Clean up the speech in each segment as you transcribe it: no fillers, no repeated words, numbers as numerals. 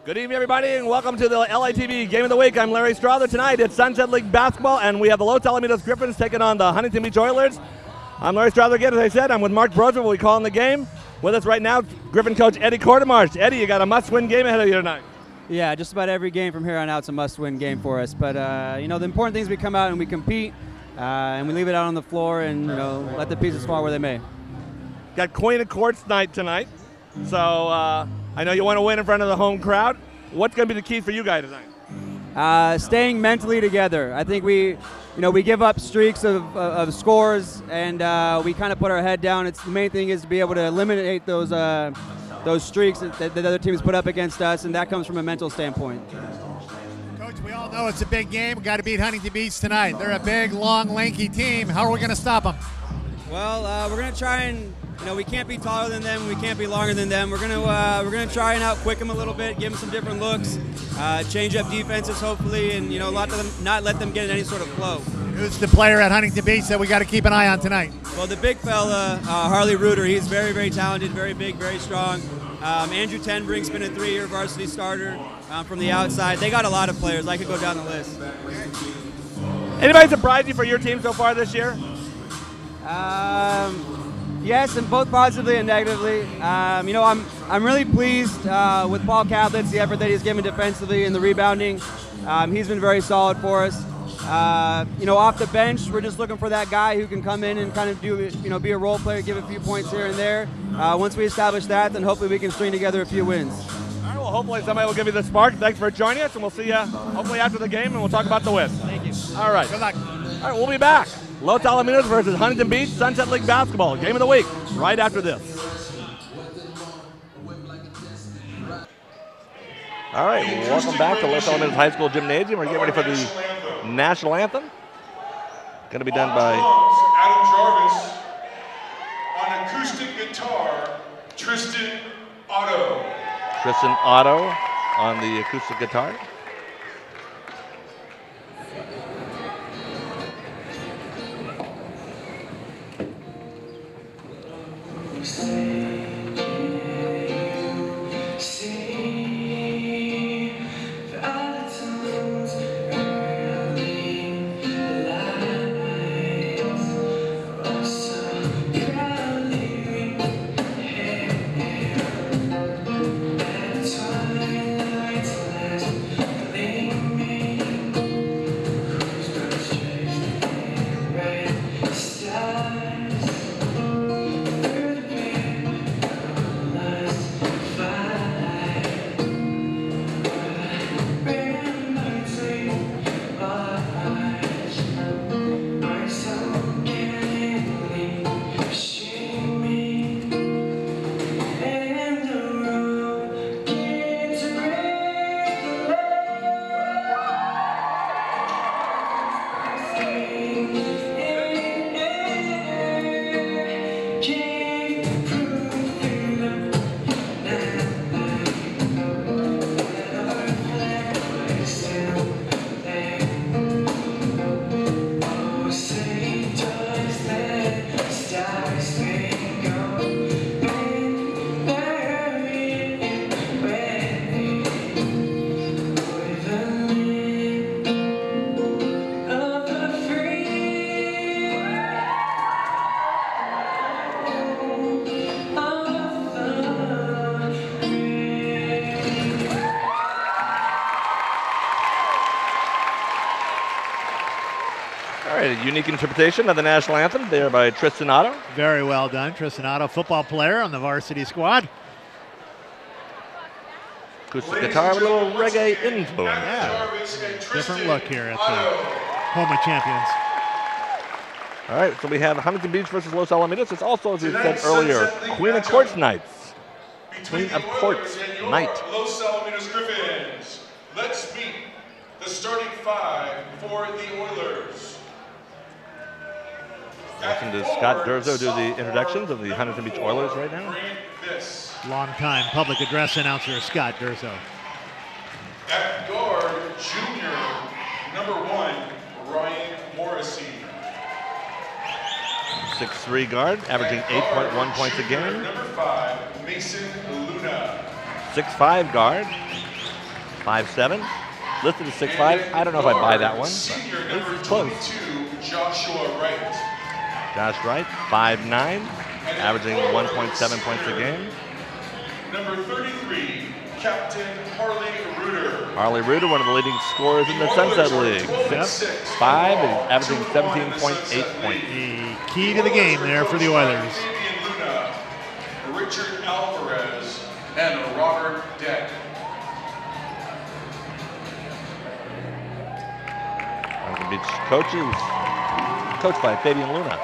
Good evening, everybody, and welcome to the LATV Game of the Week. I'm Larry Strother. Tonight, it's Sunset League basketball, and we have the Los Alamitos Griffins taking on the Huntington Beach Oilers. I'm Larry Strother again, as I said. I'm with Mark Brosman. We'll be calling the game. With us right now, Griffin coach Eddie Cordemarch. Eddie, you got a must-win game ahead of you tonight. Yeah, just about every game from here on out is a must-win game for us. But, you know, the important thing is we come out and we compete, and we leave it out on the floor and, you know, let the pieces fall where they may. Got Queen of Courts night tonight, so I know you want to win in front of the home crowd. What's going to be the key for you guys tonight? Staying mentally together. I think we give up streaks of scores, and we kind of put our head down. The main thing is to be able to eliminate those streaks that the other teams put up against us, and that comes from a mental standpoint. Coach, we all know it's a big game. We got to beat Huntington Beach tonight. They're a big, long, lanky team. How are we going to stop them? Well, we're going to try and, we can't be taller than them. We can't be longer than them. We're going to try and out-quick them a little bit, give them some different looks, change up defenses hopefully, and, not let them get in any sort of flow. Who's the player at Huntington Beach that we got to keep an eye on tonight? Well, the big fella, Harley Reuter, he's very, very talented, very big, very strong. Andrew Tenbrink's been a 3-year varsity starter from the outside. They got a lot of players. I could go down the list. Anybody surprised you for your team so far this year? Yes, and both positively and negatively. I'm really pleased with Paul Catlitz, the effort that he's given defensively and the rebounding. He's been very solid for us. Off the bench, we're just looking for that guy who can come in and kind of be a role player, give a few points here and there. Once we establish that, then hopefully we can string together a few wins. All right, well, hopefully somebody will give you the spark. Thanks for joining us, and we'll see you hopefully after the game, and we'll talk about the win. Thank you. All right. Good luck. All right, we'll be back. Los Alamitos versus Huntington Beach Sunset League basketball. Game of the week, right after this. All right, welcome back to Los Alamitos High School Gymnasium. We're getting ready for the national anthem. Going to be done by Adam Jarvis. On acoustic guitar, Tristan Otto. Tristan Otto on the acoustic guitar. A unique interpretation of the national anthem there by Tristan Otto. Very well done. Tristan Otto, football player on the varsity squad. Acoustic guitar with a little reggae influence. Yeah, different look here at the home of champions. All right, so we have Huntington Beach versus Los Alamitos. It's also, as we said earlier, Queen of Courts nights. Queen of Courts night. Los Alamitos Griffins. Let's meet the starting five for the Oilers. Listen to Scott Durzo do the introductions of the Huntington Beach Oilers right now. Long-time public address announcer Scott Durzo. At guard, junior, number 1, Ryan Morrissey. 6'3" guard, averaging 8.1 points a game. Number 5, Mason Luna. 6'5" guard, 5'7". Listed as 6'5". I don't know if I buy that one. Senior But number it's close. 22, Joshua Wright. Josh Wright, 5'9", averaging 1.7 points a game. Number 33, Captain Harley Reuter. Harley Reuter, one of the leading scorers in the Sunset League. 6'5", and averaging 17.8 points. The key to the game there for the Oilers. Luna, Richard Alvarez, and Robert Deck. Huntington Beach coaches, coached by Fabian Luna.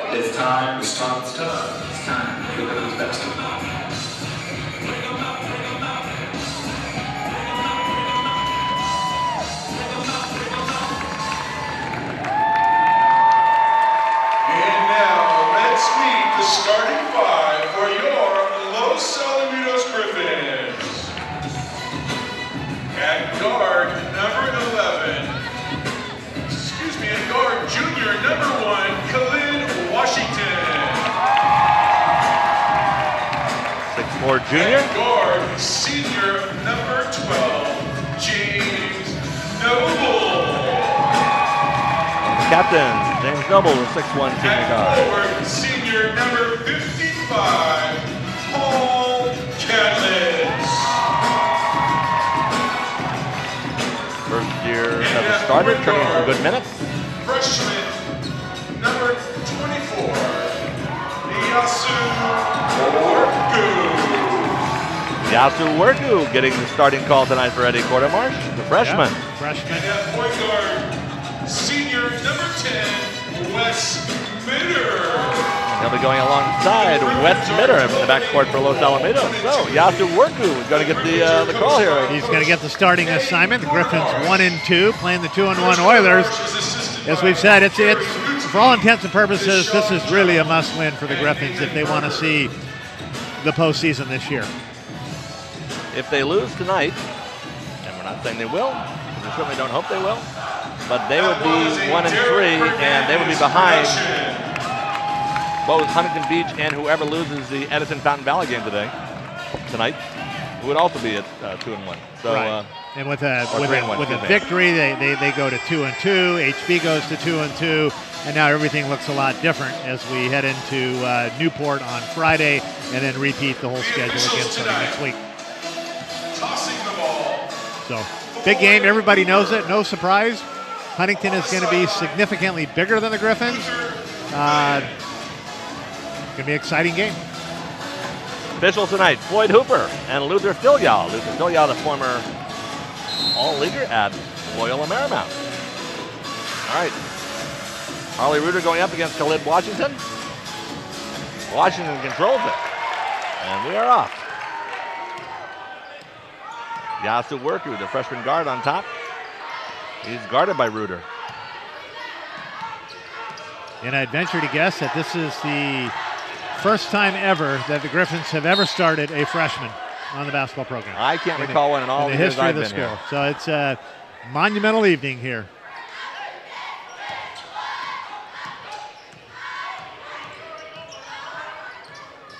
It's time. It's time. It's time. It's time for the women's basketball. And now, let's meet the starting five for your Los Alamitos Griffins. At guard, number 11. At guard, junior, number 1, Khalid Washington. 6'4" junior. At guard, senior, number 12, James Noble. Captain James Noble, the 6'1" senior At guard. forward, senior, number 55, Paul Cadlitz. First year as a starter, turning some good minutes. Freshman, number 24, Yasu Worku. Yasu Worku getting the starting call tonight for Eddie Quartermarsh, the freshman. Yep, freshman. And at point guard, senior, number 10, Wes Mitter. He'll be going alongside Wes Mitter in the backcourt for Los Alamitos. So Yasu Worku is going to get the call here. He's going to get the starting assignment. The Griffins 1-2, playing the 2-1 Oilers. As we've said, it's for all intents and purposes, this is really a must-win for the Griffins if they want to see the postseason this year. If they lose tonight, and we're not saying they will, we certainly don't hope they will, but they would be 1-3, and they would be behind both Huntington Beach and whoever loses the Edison Fountain Valley game tonight, who would also be at 2-1. So. Right. And with a a victory, they go to 2-2. HB goes to 2-2, and now everything looks a lot different as we head into Newport on Friday, and then repeat the whole schedule again starting next week. Tossing the ball. So big game, everybody knows it. No surprise. Huntington is going to be significantly bigger than the Griffins. Going to be an exciting game. Officials tonight: Floyd Hooper and Luther Filyal. Luther Filyal, the former all-leaguer at Loyola Marymount. All right. Harley Reuter going up against Khalid Washington. Washington controls it. And we are off. Yasu Worku, the freshman guard on top. He's guarded by Reuter. And I'd venture to guess that this is the first time ever that the Griffins have ever started a freshman on the basketball program. I can't recall one in all the the years history I've of the been school. here. So it's a monumental evening here.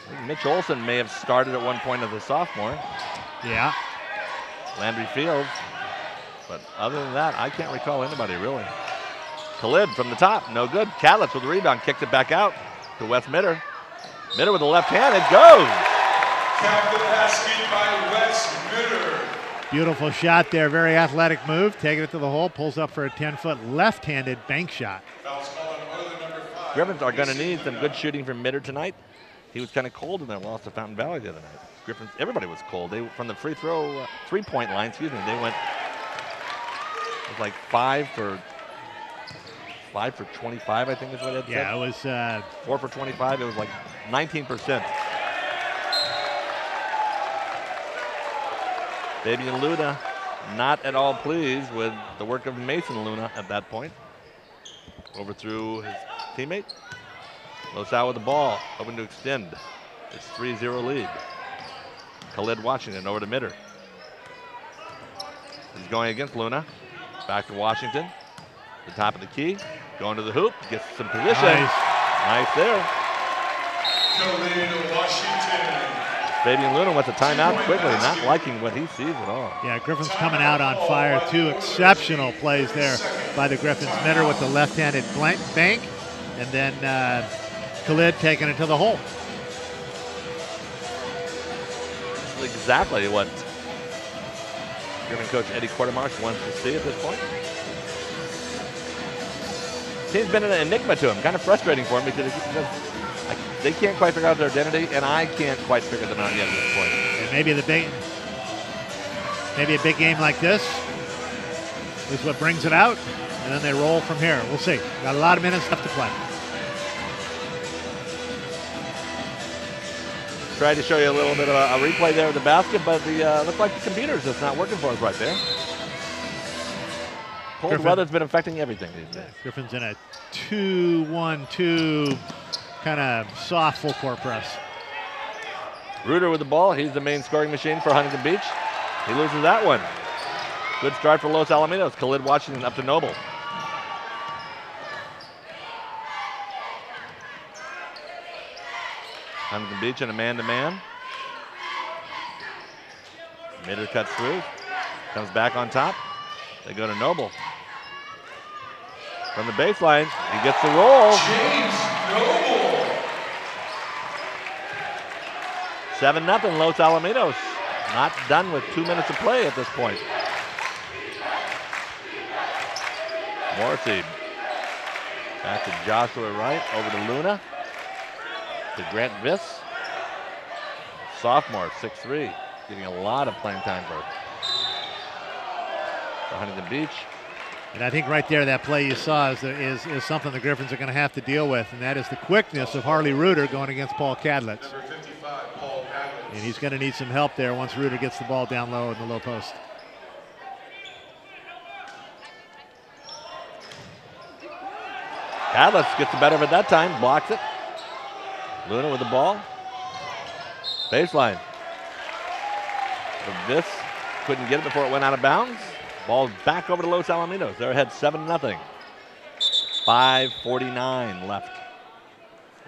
I think Mitch Olson may have started at one point as a sophomore. Yeah. Landry Fields. But other than that, I can't recall anybody really. Khalid from the top, no good. Cadlitz with the rebound, kicked it back out to Wes Mitter. Mitter with the left hand, it goes. Count the basket by Wes Mitter. Beautiful shot there, very athletic move, taking it to the hole, pulls up for a 10-foot left-handed bank shot. Foul's called on Oiler number 5. Griffins are going to need some good shooting from Mitter tonight. he was kind of cold in their loss to Fountain Valley the other night. Griffins, everybody was cold. They from the three-point line, excuse me, they went, it was like 5 for 25, I think is what it said. Yeah, it was 4 for 25. It was like 19%. Fabian Luna not at all pleased with the work of Mason Luna at that point. Overthrew his teammate. Los Al with the ball, hoping to extend. It's 3-0 lead. Khalid Washington over to Mitter. He's going against Luna. Back to Washington. The top of the key. Going to the hoop. Gets some position. Nice there. Khalid Washington. Fabian Luna wants a timeout quickly, not liking what he sees at all. Yeah, Griffins coming out on fire. 2 exceptional plays there by the Griffins. Mitter with the left-handed bank, and then Khalid taking it to the hole. Exactly what Griffin coach Eddie Quartermarsh wants to see at this point. Team's been an enigma to him, kind of frustrating for him because they can't quite figure out their identity, and I can't quite figure them out yet at this point. And maybe a big game like this is what brings it out, and then they roll from here. We'll see. Got a lot of minutes left to play. Tried to show you a little bit of a replay there of the basket, but the looks like the computer's just not working for us right there. Cold weather's been affecting everything these days. Griffin's in a 2-1-2 kind of soft full court press. Reuter with the ball. He's the main scoring machine for Huntington Beach. He loses that one. Good start for Los Alamitos. Khalid Washington up to Noble. Huntington Beach in a man-to-man. Mitter cuts through. Comes back on top. They go to Noble. From the baseline, he gets the roll. James Noble. 7-0 Los Alamitos. Not done with 2 minutes of play at this point. Morrissey. Back to Joshua Wright, over to Luna. To Grant Viss. Sophomore, 6'3", getting a lot of playing time for Huntington Beach. And I think right there, that play you saw is something the Griffins are going to have to deal with, and that is the quickness of Harley Reuter going against Paul Cadlitz. Number 55, Paul Cadlitz. And he's going to need some help there once Reuter gets the ball down low in the low post. Cadlitz gets the better of it that time, blocks it. Luna with the ball. Baseline. This couldn't get it before it went out of bounds. Ball back over to Los Alamitos. They're ahead 7-0. 5:49 left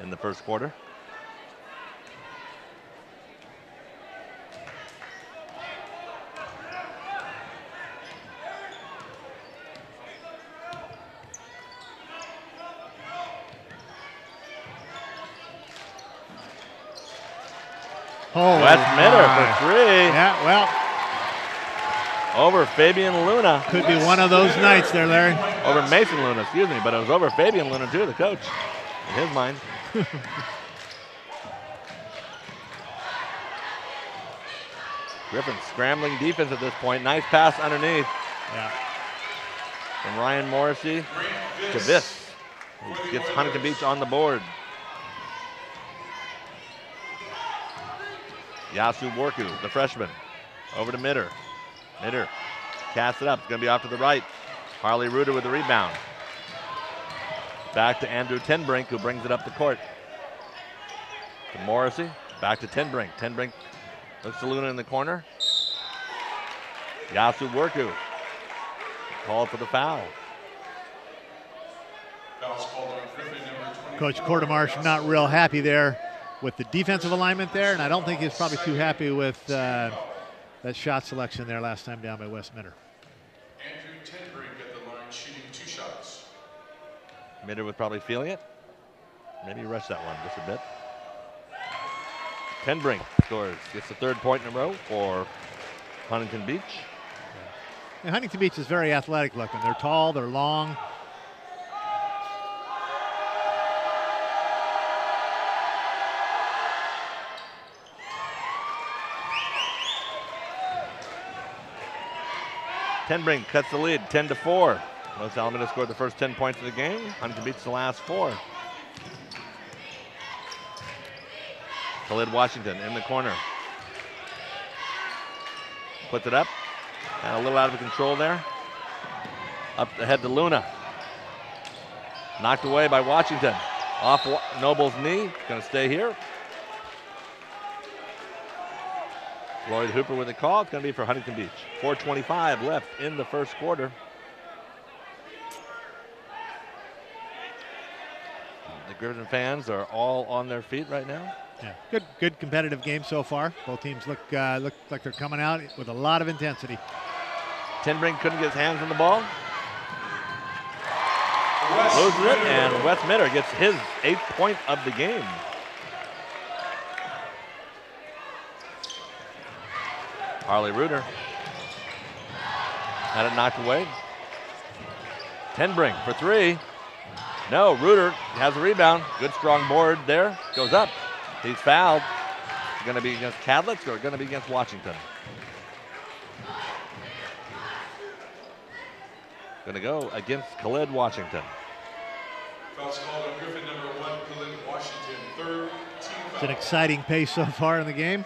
in the first quarter. Oh, Wes Mitter for 3. Yeah, well, over Fabian Luna. could be one of those nights there, Larry. Over Mason Luna, excuse me, but it was over Fabian Luna too, the coach, in his mind. Griffin scrambling defense at this point. Nice pass underneath. Yeah. From Ryan Morrissey to this. Who gets Huntington Beach on the board. Yasu Worku, the freshman, over to Mitter. Mitter casts it up. It's going to be off to the right. Harley Reuter with the rebound. Back to Andrew Tenbrink, who brings it up the court. To Morrissey. Back to Tenbrink. Tenbrink looks to Luna in the corner. Yasu Worku called for the foul. Foul's called on Griffin, number 20. Coach Quartermarsh not real happy there with the defensive alignment there, and I don't think he's probably too happy with that shot selection there last time down by Wes Mitter. Andrew Tenbrink at the line shooting 2 shots. Mitter was probably feeling it. Maybe rush that one just a bit. Tenbrink scores, gets the 3rd point in a row for Huntington Beach. And Huntington Beach is very athletic looking. They're tall, they're long. Tenbrink cuts the lead, 10-4. Los Alamitos scored the first 10 points of the game. Huntington beats the last 4. Khalid Washington in the corner. Puts it up. And a little out of control there. Up ahead to Luna. Knocked away by Washington. Off Noble's knee. Going to stay here. Lloyd Hooper with the call. It's going to be for Huntington Beach. 4:25 left in the first quarter. The Griffin fans are all on their feet right now. Yeah, good competitive game so far. Both teams look like they're coming out with a lot of intensity. Tenbrink couldn't get his hands on the ball. Loses it, and Wes Mitter gets his 8th point of the game. Harley Reuter had it knocked away. Tenbrink for 3. No, Reuter has a rebound. Good strong board there. Goes up. He's fouled. It's going to be against Cadlitz or going to be against Washington? Going to go against Khalid Washington. Fouls called on Griffin number 1, Khalid Washington, 3rd team foul. It's an exciting pace so far in the game.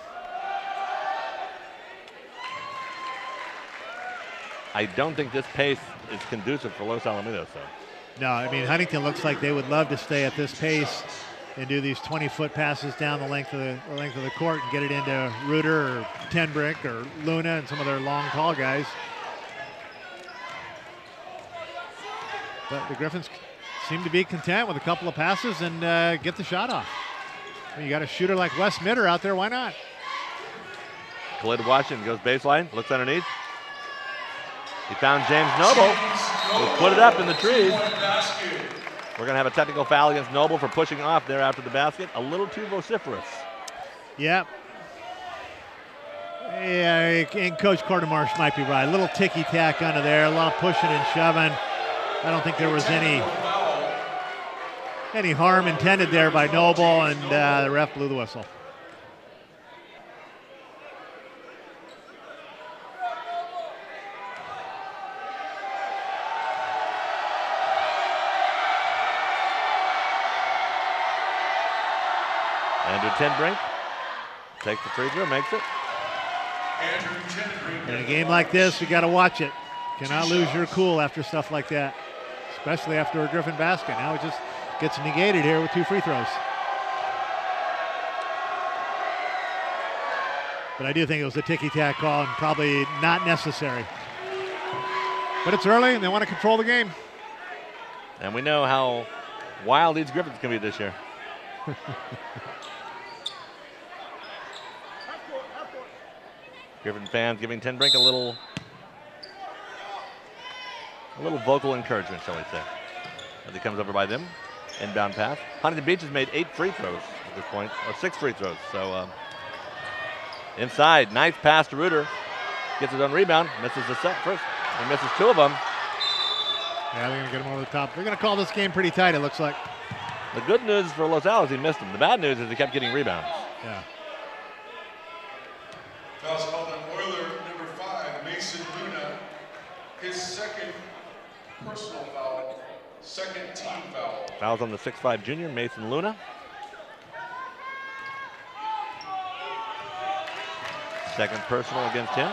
I don't think this pace is conducive for Los Alamitos, though. No, I mean, Huntington looks like they would love to stay at this pace and do these 20-foot passes down the length of the court and get it into Reuter or Tenbrink or Luna and some of their long, tall guys. But the Griffins seem to be content with a couple of passes and get the shot off. I mean, you got a shooter like Wes Mitter out there, why not? Khalid Washington goes baseline, looks underneath. He found James Noble. He'll put it up in the trees. We're going to have a technical foul against Noble for pushing off there after the basket. A little too vociferous. Yep. Yeah, and Coach Quartermarsh might be right. A little ticky-tack under there, a lot of pushing and shoving. I don't think there was any harm intended there by Noble, and the ref blew the whistle. Andrew Tenbrink takes the free throw, makes it. In a game like this, you got to watch it. Cannot lose your cool after stuff like that, especially after a Griffin basket. Now it just gets negated here with 2 free throws. But I do think it was a ticky-tack call and probably not necessary. But it's early and they want to control the game. And we know how wild these Griffins can be this year. Griffin fans giving Tenbrink a little vocal encouragement, shall we say, as he comes over by them. Inbound pass. Huntington Beach has made 8 free throws at this point, or 6 free throws. So inside, nice pass to Reuter. Gets his own rebound, misses the set first. He misses 2 of them. Yeah, they're going to get him over the top. They're going to call this game pretty tight, it looks like. The good news for Los Alamitos, he missed them. The bad news is he kept getting rebounds. Yeah. Fouls called on Oiler number 5, Mason Luna. His 2nd personal foul, 2nd team foul. Fouls on the 6'5" junior, Mason Luna. Second personal against him.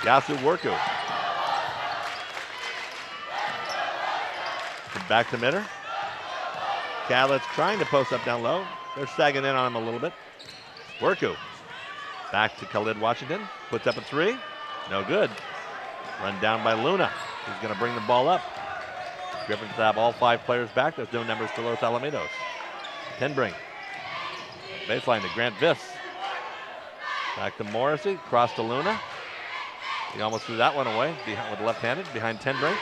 Yasu Worku. Back to Mitter. Cadlitz trying to post up down low. They're sagging in on him a little bit. Worku. Back to Khalid Washington. Puts up a 3. No good. Run down by Luna. He's going to bring the ball up. Griffins have all 5 players back. There's no numbers for Los Alamitos. Tenbrink. Baseline to Grant Viss. Back to Morrissey. Cross to Luna. He almost threw that one away with the left-handed behind Tenbrink.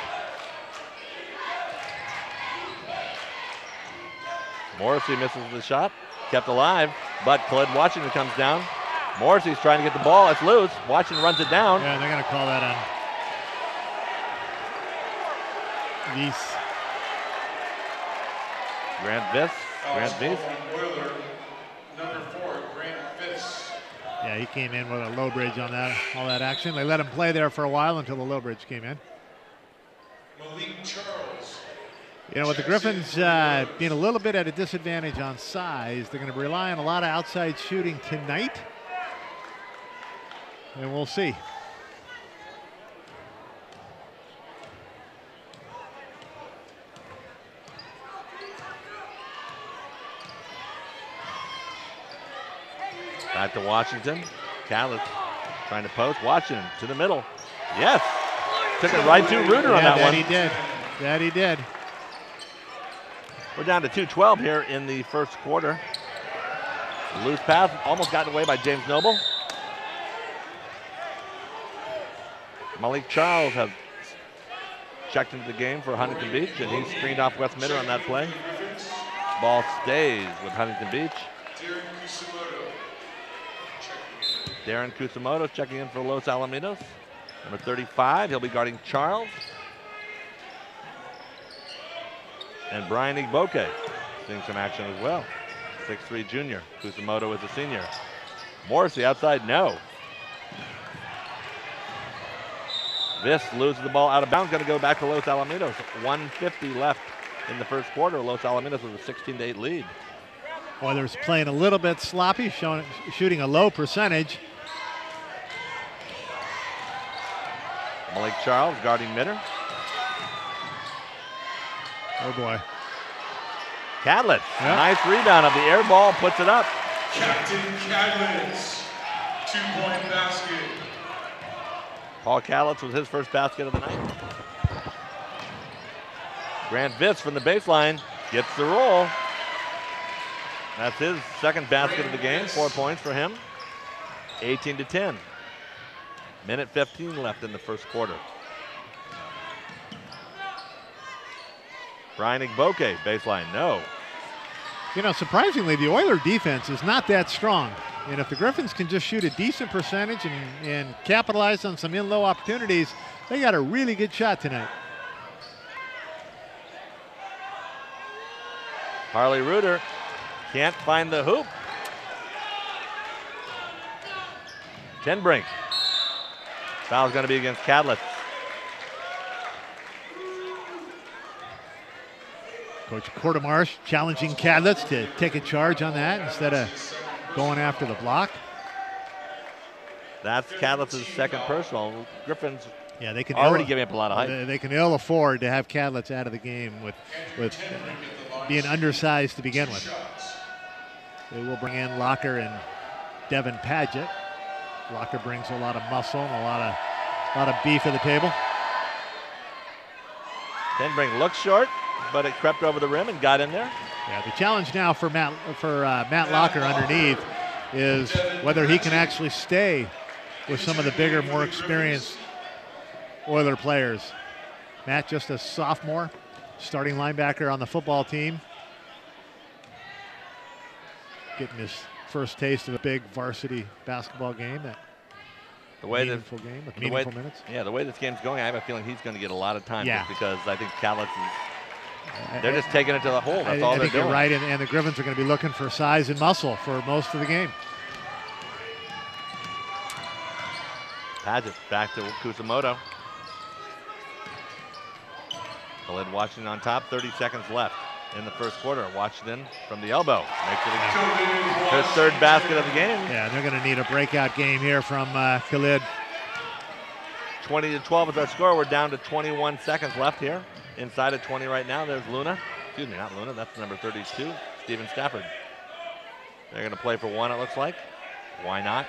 Morrissey misses the shot. Kept alive, but Khalid Washington comes down. Morrissey's trying to get the ball. It's loose. Washington runs it down. Yeah, they're going to call that on Viss. Grant Viss. Grant Viss. Oiler number 4, Grant Viss. Yeah, he came in with a low bridge on that, all that action. They let him play there for a while until the low bridge came in. Malik Charles. You know, with the Griffins being a little bit at a disadvantage on size, they're going to rely on a lot of outside shooting tonight. And we'll see. Back to Washington. Callis trying to post. Washington to the middle. Yes. Took it right to Reuter on that one. He did. That he did. We're down to 2:12 here in the first quarter. Loose pass, almost gotten away by James Noble. Malik Charles has checked into the game for Huntington Beach, and he's screened off West Midder on that play. Ball stays with Huntington Beach. Darren Kusamoto checking in for Los Alamitos. Number 35, he'll be guarding Charles. And Brian Igboke seeing some action as well. 6'3" junior. Kusamoto is a senior. Morrissey outside, no. This loses the ball out of bounds, going to go back to Los Alamitos. 1:50 left in the first quarter. Los Alamitos with a 16-8 lead. Oilers playing a little bit sloppy, shooting a low percentage. Malik Charles guarding Midder. Oh boy. Cadlitz, Yep. Nice rebound of the air ball, puts it up. Captain Cadlitz, 2-point basket. Paul Cadlitz with his first basket of the night. Grant Vitz from the baseline gets the roll. That's his second basket of the game, 4 points for him. 18-10. Minute 15 left in the first quarter. Brian Igboke, baseline, no. You know, surprisingly, the Oiler defense is not that strong. And if the Griffins can just shoot a decent percentage and capitalize on some in-low opportunities, they got a really good shot tonight. Harley Reuter can't find the hoop. Tenbrink. Foul's going to be against Cadlitz. Coach Quartermarsh challenging Cadlitz to take a charge on that instead of going after the block. That's Cadlitz's second personal. Griffins Yeah, they can already giving up a lot of height. They can ill afford to have Cadlitz out of the game with being undersized to begin with. They will bring in Locker and Devin Padgett. Locker brings a lot of muscle and a lot of beef at the table. Tenbrink looks short, but it crept over the rim and got in there. Yeah, the challenge now for Matt Locker underneath is whether he can actually stay with some of the bigger, more experienced Oiler players. Matt, just a sophomore, starting linebacker on the football team, getting his first taste of a big varsity basketball game. The way meaningful game with meaningful minutes. Yeah, the way this game's going, I have a feeling he's going to get a lot of time. Yeah. Just because I think Cadlitz is. They're just taking it to the hole. That's all I they're think doing. you're right, and the Griffins are going to be looking for size and muscle for most of the game. Padgett back to Kusamoto. Khalid Washington on top, 30 seconds left in the first quarter. Washington from the elbow makes it his third basket of the game. Yeah, they're going to need a breakout game here from Khalid. 20-12 is our score. We're down to 21 seconds left here. Inside of 20 right now, there's Luna. Excuse me, not Luna, that's number 32, Steven Stafford. They're going to play for one, it looks like. Why not?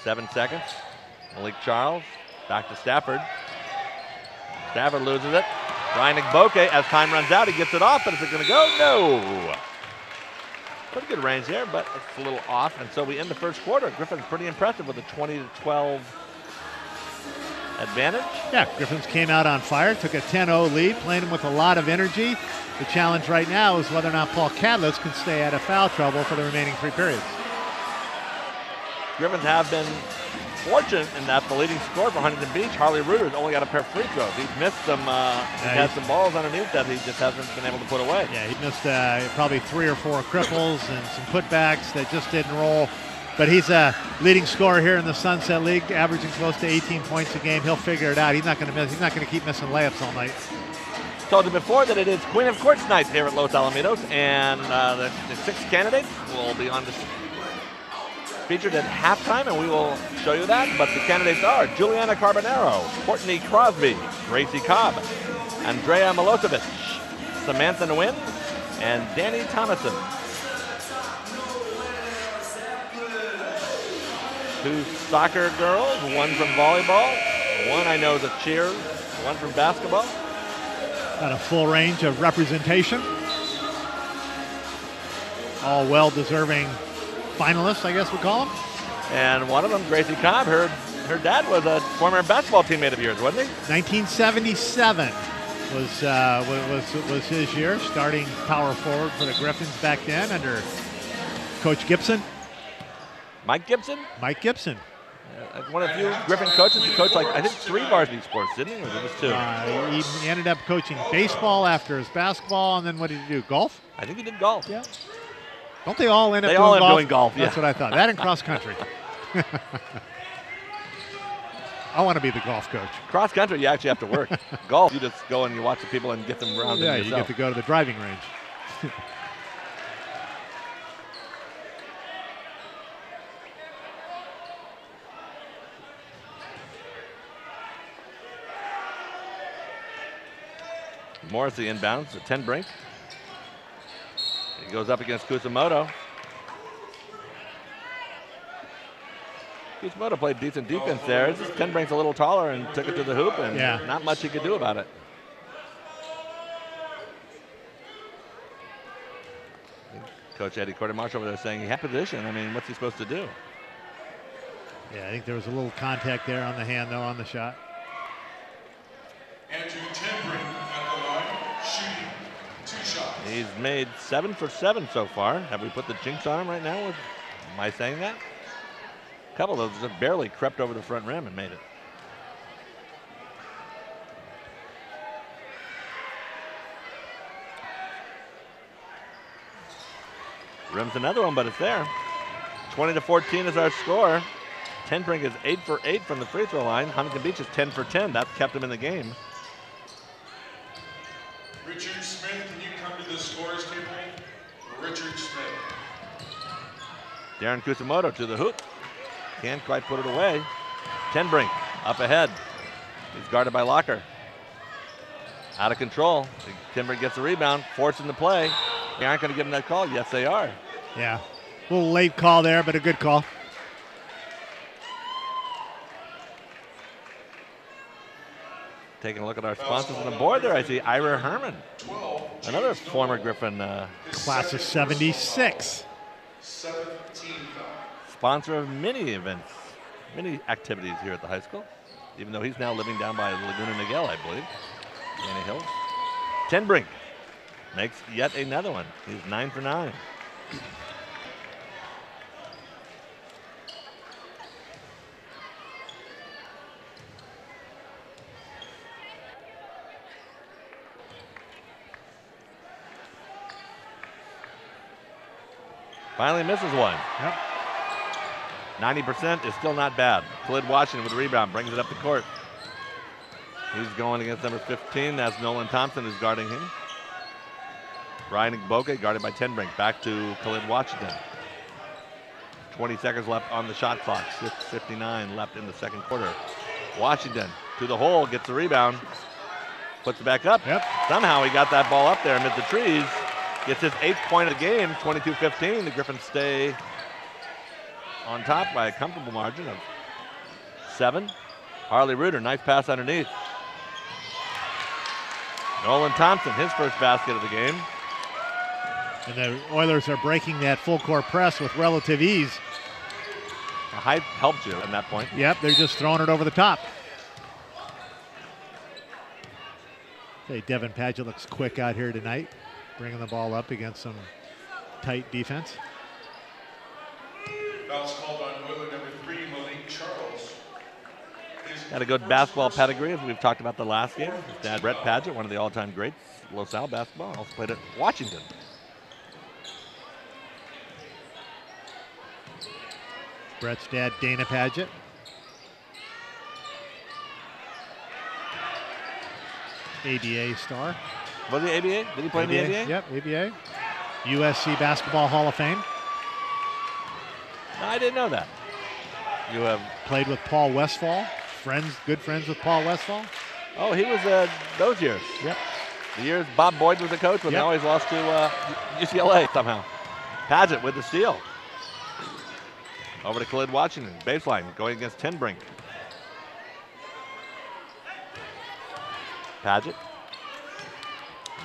7 seconds. Malik Charles, back to Stafford. Stafford loses it. Brian Igboke, as time runs out, he gets it off, but is it going to go? No. Pretty good range there, but it's a little off, and so we end the first quarter. Griffin's pretty impressive with a 20-12 advantage. Yeah, Griffins came out on fire, took a 10-0 lead, playing with a lot of energy. The challenge right now is whether or not Paul Cadlitz can stay out of foul trouble for the remaining 3 periods. Griffins have been fortunate in that the leading scorer for Huntington Beach, Harley Reuter's only got a pair of free throws. He's missed some, he's had some balls underneath that he just hasn't been able to put away. Yeah, he missed probably 3 or 4 cripples and some putbacks that just didn't roll. But he's a leading scorer here in the Sunset League, averaging close to 18 points a game. He'll figure it out. He's not going to miss. He's not going to keep missing layups all night. Told you before that it is Queen of Courts night here at Los Alamitos, and the 6 candidates will be on featured at halftime, and we will show you that. But the candidates are Julianna Carbanaro, Courtney Crosby, Gracie Kaub, Amdrea Milosavic, Samantha Nguyen, and Dani Thomason. 2 soccer girls, 1 from volleyball, 1 I know is a cheer, 1 from basketball. Got a full range of representation. All well-deserving finalists, I guess we call them. And one of them, Gracie Kaub, her dad was a former basketball teammate of yours, wasn't he? 1977 was his year, starting power forward for the Griffins back then under Coach Gibson. Mike Gibson? Mike Gibson. One of the few Griffin coaches who coached, like, I think 3 varsity sports, didn't he? Or was it just 2? He ended up coaching baseball after his basketball, and then what did he do, golf? I think he did golf. Yeah. Don't they all end up doing golf? That's what I thought. That and cross country. I want to be the golf coach. Cross country, you actually have to work. Golf, you just go and you watch the people and get them around. Yeah, you get to go to the driving range. Morrissey inbounds, the 10 brink. He goes up against Kusamoto. Kusamoto played decent defense there. This 10 brink's a little taller and took it to the hoop, and not much he could do about it. Coach Eddie Cordemarsh over there saying he had position. I mean, what's he supposed to do? Yeah, I think there was a little contact there on the hand, though, on the shot. Andrew 10 brink at the line, shooting 2 shots. He's made 7 for 7 so far. Have we put the jinx on him right now? Am I saying that? A couple of those just barely crept over the front rim and made it. Rims another one, but it's there. 20-14 is our score. 10 brink is 8 for 8 from the free throw line. Huntington Beach is 10 for 10. That's kept him in the game. Richard Smith, can you come to the scorers table? Richard Smith. Darren Kusamoto to the hoop. Can't quite put it away. 10 brink up ahead. He's guarded by Locker. Out of control. Timber gets the rebound, forcing the play. They aren't going to give him that call. Yes, they are. Yeah, a little late call there, but a good call. Taking a look at our sponsors on the board there, I see Ira Herman, another former Griffin. Class of 76. 17 Sponsor of many events, many activities here at the high school, even though he's now living down by Laguna Niguel, I believe. Danny Hills. 10 brink makes yet another one. He's 9 for 9. Finally misses one. Yep. 90% is still not bad. Khalid Washington with the rebound, brings it up the court. He's going against number 15. That's Nolan Thompson who's guarding him. Ryan Igboke guarded by 10 brink. Back to Khalid Washington. 20 seconds left on the shot clock. 6:59 left in the second quarter. Washington to the hole, gets the rebound, puts it back up. Yep. Somehow he got that ball up there amid the trees. Gets his 8th point of the game, 22-15. The Griffins stay on top by a comfortable margin of 7. Harley Reuter, nice pass underneath. Nolan Thompson, his first basket of the game. And the Oilers are breaking that full court press with relative ease. The height helped you at that point. Yep, they're just throwing it over the top. Hey, Devin Padgett looks quick out here tonight, bringing the ball up against some tight defense. Foul's called on Oiler number 3, Malik Charles. Had a good basketball pedigree, as we've talked about the last game. His dad, Brett Padgett, one of the all-time greats, Los Al basketball, also played at Washington. Brett's dad, Dana Padgett. ABA star. Was he ABA? Did he play in the ABA? Yep, ABA. USC Basketball Hall of Fame. No, I didn't know that. You have played with Paul Westphal. Good friends with Paul Westphal. Oh, he was those years. Yep. The years Bob Boyd was the coach when they always lost to UCLA somehow. Padgett with the steal. Over to Khalid Washington, baseline, going against Tenbrink. Padgett.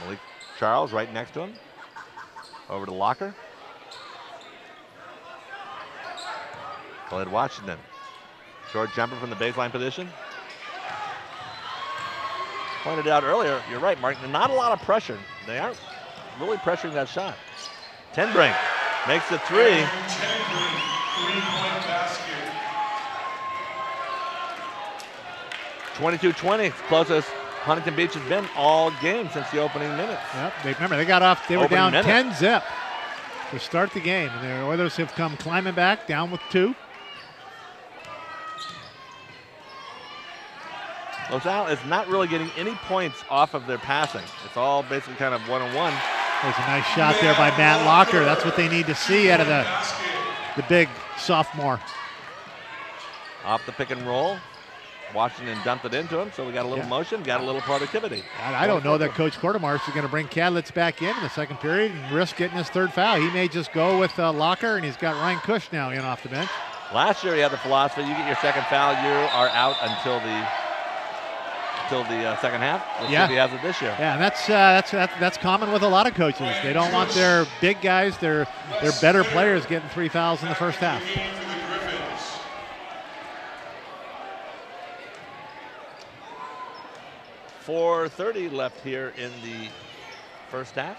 Malik Charles right next to him. Over to Locker. Khalid Washington. Short jumper from the baseline position. Pointed out earlier, you're right, Mark, not a lot of pressure. They aren't really pressuring that shot. Tenbrink makes the three. Three-point basket. 22-20, closest Huntington Beach has been all game since the opening minutes. Yep, remember they got off, they were down 10-zip to start the game. And the Oilers have come climbing back, down with 2. Los Al is not really getting any points off of their passing. It's all basically kind of one-on-one. There's a nice shot there by Matt Locker. That's what they need to see out of the big sophomore. Off the pick and roll. Washington dumped it into him, so we got a little motion, got a little productivity. I don't know that Coach Quartermarsh is going to bring Cadlitz back in the second period and risk getting his 3rd foul. He may just go with Locker, and he's got Ryan Cush now in off the bench. Last year he had the philosophy, you get your 2nd foul, you are out until the second half. Let's see if he has it this year. Yeah, and that's common with a lot of coaches. They don't want their big guys, their better players getting 3 fouls in the first half. 4:30 left here in the first half.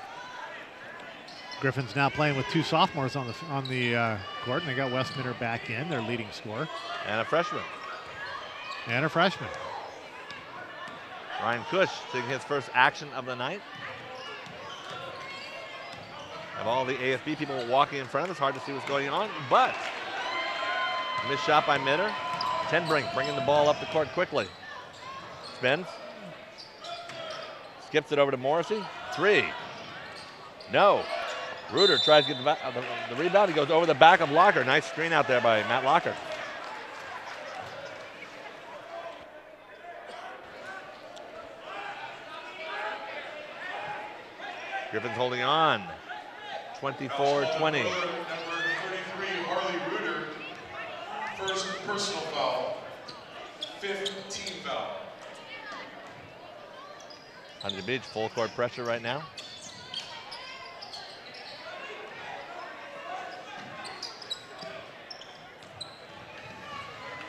Griffins now playing with 2 sophomores on the court, and they got Westminster back in, their leading scorer. And a freshman. Ryan Cush taking his first action of the night. Of all the AFB people walking in front of us, hard to see what's going on, but missed shot by Mitter. Tenbrink bringing the ball up the court quickly. Spins. Skips it over to Morrissey. 3. No. Reuter tries to get the rebound. He goes over the back of Locker. Nice screen out there by Matt Locker. Griffins holding on. 24-20. Number 33, Harley Reuter. First personal foul. 5th team foul. Huntington Beach, full court pressure right now.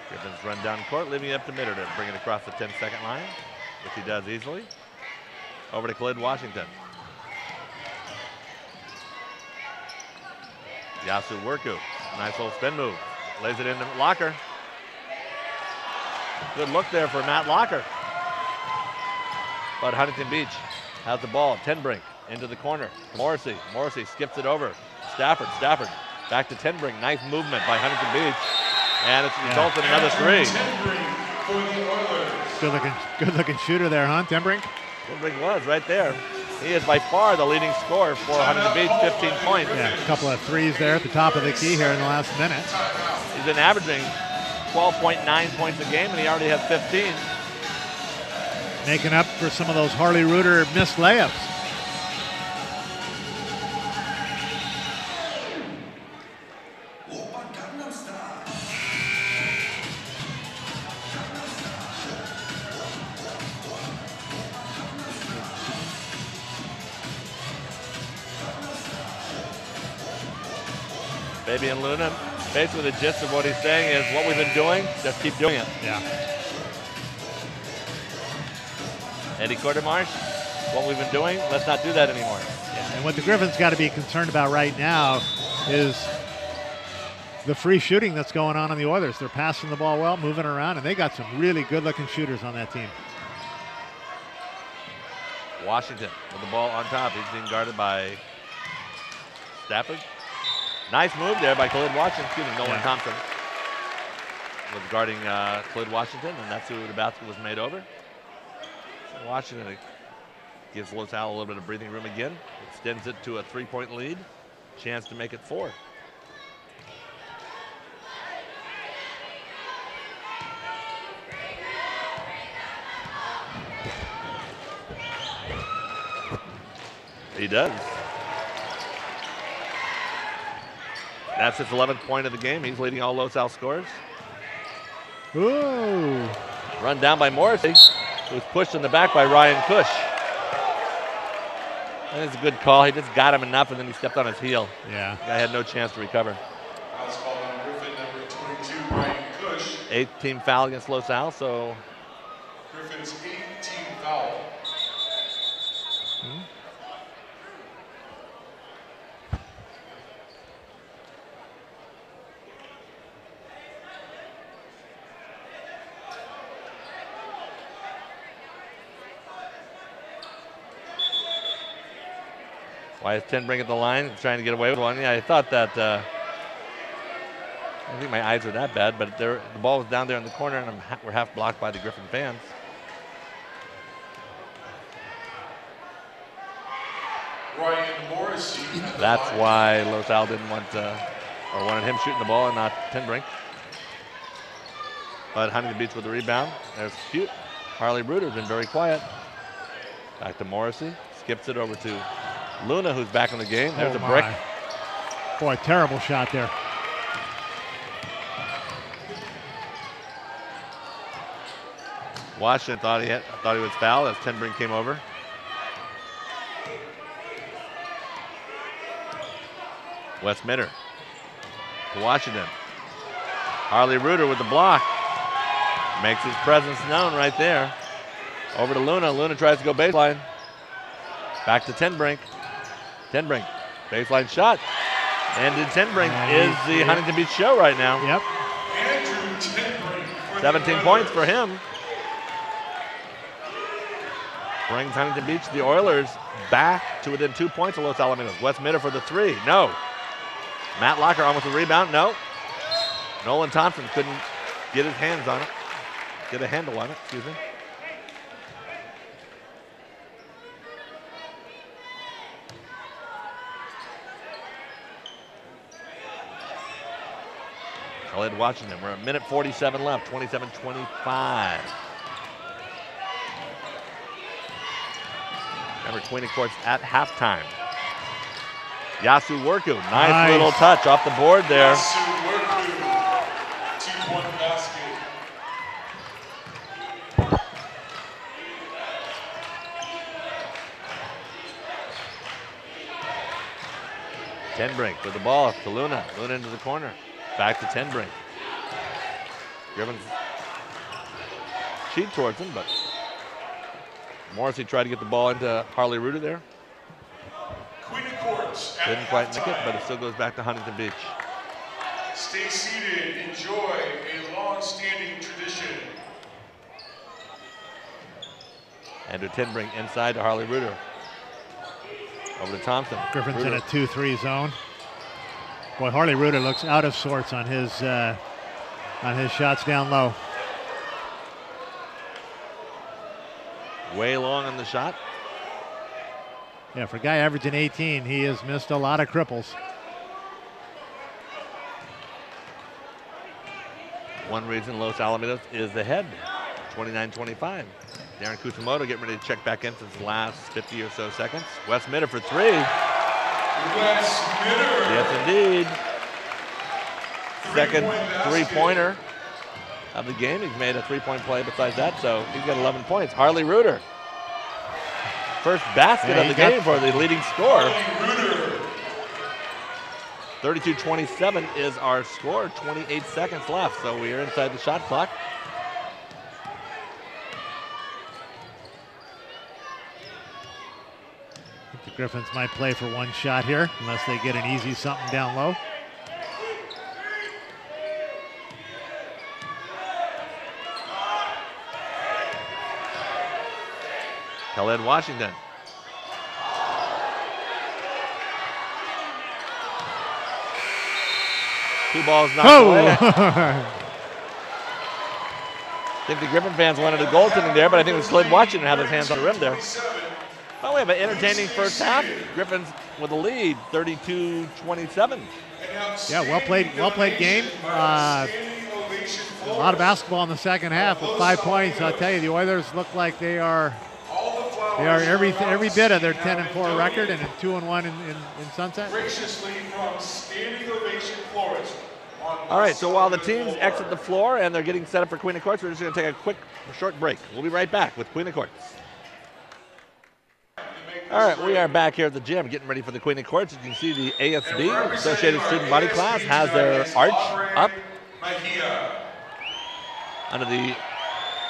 Griffins run down court, leaving it up to Mitter to bring it across the 10-second line, which he does easily. Over to Khalid Washington. Yasu Worku, nice little spin move. Lays it into Locker. Good look there for Matt Locker. But Huntington Beach has the ball. Tenbrink into the corner. Morrissey skips it over. Stafford back to Tenbrink. Nice movement by Huntington Beach. And it's results in another 3. Good looking shooter there, huh, Tenbrink? Tenbrink was right there. He is by far the leading scorer for Huntington Beach, 15 points. Yeah, a couple of threes there at the top of the key here in the last minute. He's been averaging 12.9 points a game, and he already has 15. Making up for some of those Harley Reuter missed layups. Baby and Luna, basically the gist of what he's saying is what we've been doing, just keep doing it. Yeah. Eddie Quartermarsh, what we've been doing, let's not do that anymore. Yeah, and what the Griffins got to be concerned about right now is the free shooting that's going on the Oilers. They're passing the ball well, moving around, and they got some really good-looking shooters on that team. Washington with the ball on top. He's being guarded by Stafford. Nice move there by Khalid Washington. Excuse me, Nolan Thompson was guarding Khalid Washington, and that's who the basket was made over. So Washington gives Los Al a little bit of breathing room again. Extends it to a 3-point lead. Chance to make it 4. He does. That's his 11th point of the game. He's leading all Los Al scorers. Ooh. Run down by Morrissey, who was pushed in the back by Ryan Cush. That is a good call. He just got him enough, and then he stepped on his heel. Yeah. Guy had no chance to recover. Foul's called on Griffin, number 22, Ryan Cush. 8th team foul against Los Al, so. Griffin's 8th team foul. Why is Tenbrink at the line trying to get away with one? Yeah, I thought that. I think my eyes were that bad, but the ball was down there in the corner, and we're half blocked by the Griffin fans. Ryan Morrissey. That's why Los Al didn't want, or wanted him shooting the ball and not Tenbrink. But Huntington Beach with the rebound. There's cute. Harley Bruder's been very quiet. Back to Morrissey. Skips it over to Luna, who's back in the game. There's a brick. Boy, terrible shot there. Washington thought he was fouled as Tenbrink came over. Wes Mitter to Washington. Harley Bruder with the block. Makes his presence known right there. Over to Luna. Luna tries to go baseline. Back to Tenbrink. Tenbrink, baseline shot. And Tenbrink is the Huntington Beach show right now. Yep. Andrew Tenbrink. 17 points for him. Brings Huntington Beach, the Oilers, back to within 2 points of Los Alamitos. Wes Mitter for the 3. No. Matt Locker almost a rebound. No. Nolan Thompson couldn't get his hands on it. Get a handle on it, excuse me. Khalid Washington. We're a minute 47 left, 27-25. Remember, Queenie Court's at halftime. Yasu Worku, nice little touch off the board there. Yasu Worku, 2-point basket. Tenbrink with the ball to Luna. Luna into the corner. Back to Tenbrink. Griffins cheat towards him, but Morrissey tried to get the ball into Harley Ruder there. Queenie Courts Didn't quite make it, but it still goes back to Huntington Beach. Stay seated. Enjoy a long-standing tradition. Andrew Tenbrink inside to Harley Ruder. Over to Thompson. Griffin's Ruder. in a 2-3 zone. Boy, Harley Ruder looks out of sorts on his shots down low. Way long on the shot. Yeah, for a guy averaging 18, he has missed a lot of cripples. One reason Los Alamitos is ahead, 29-25. Darren Kusamoto getting ready to check back in for his last 50 or so seconds. Wes Mitter for 3. Wes Mitter. Yes, indeed. Second three-pointer of the game. He's made a 3-point play besides that, so he's got 11 points. Harley Ruder. First basket of the game for the leading scorer. 32-27 is our score. 28 seconds left, so we are inside the shot clock. I think the Griffins might play for one shot here, unless they get an easy something down low. Khaled Washington. Two balls knocked away. I think the Griffin fans wanted a goaltending there, but I think it was Khaled Washington had his hands on the rim there. Oh, we have an entertaining first half. Griffins with a lead, 32-27. Yeah, well played game. A lot of basketball in the second half with 5 points. I'll tell you, the Oilers look like they are every bit of their 10-4 record and a 2-1 in Sunset. All right, so while the teams exit the floor and they're getting set up for Queen of Courts, we're just going to take a short break. We'll be right back with Queen of Courts. All right, we are back here at the gym getting ready for the Queen of Courts. As you can see, the ASB, Associated Student Body Class, has their arch up under the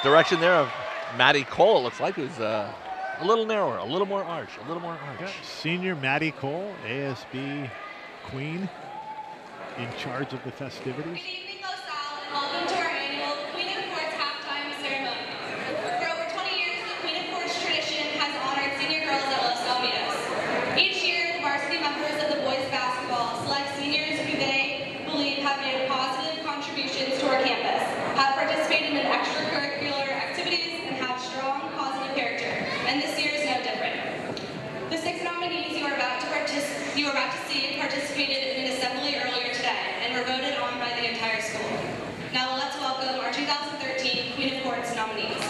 direction there of Maddie Cole, it looks like, who's a little narrower, a little more arch. Yeah, senior Maddie Cole, ASB Queen, in charge of the festivities. Good evening, Los Al, and welcome to our annual Queen of Courts halftime ceremony. For over 20 years, the Queen of Courts tradition has honored senior girls at Los Alamitos. Each year, the varsity members of the boys basketball select seniors who they believe have made positive contributions to our campus, have participated in extracurricular activities, and have strong positive character. And this year is no different. The 6 nominees you are about to see participated in an assembly earlier today and were voted on by the entire school. Now let's welcome our 2013 Queen of Courts nominees.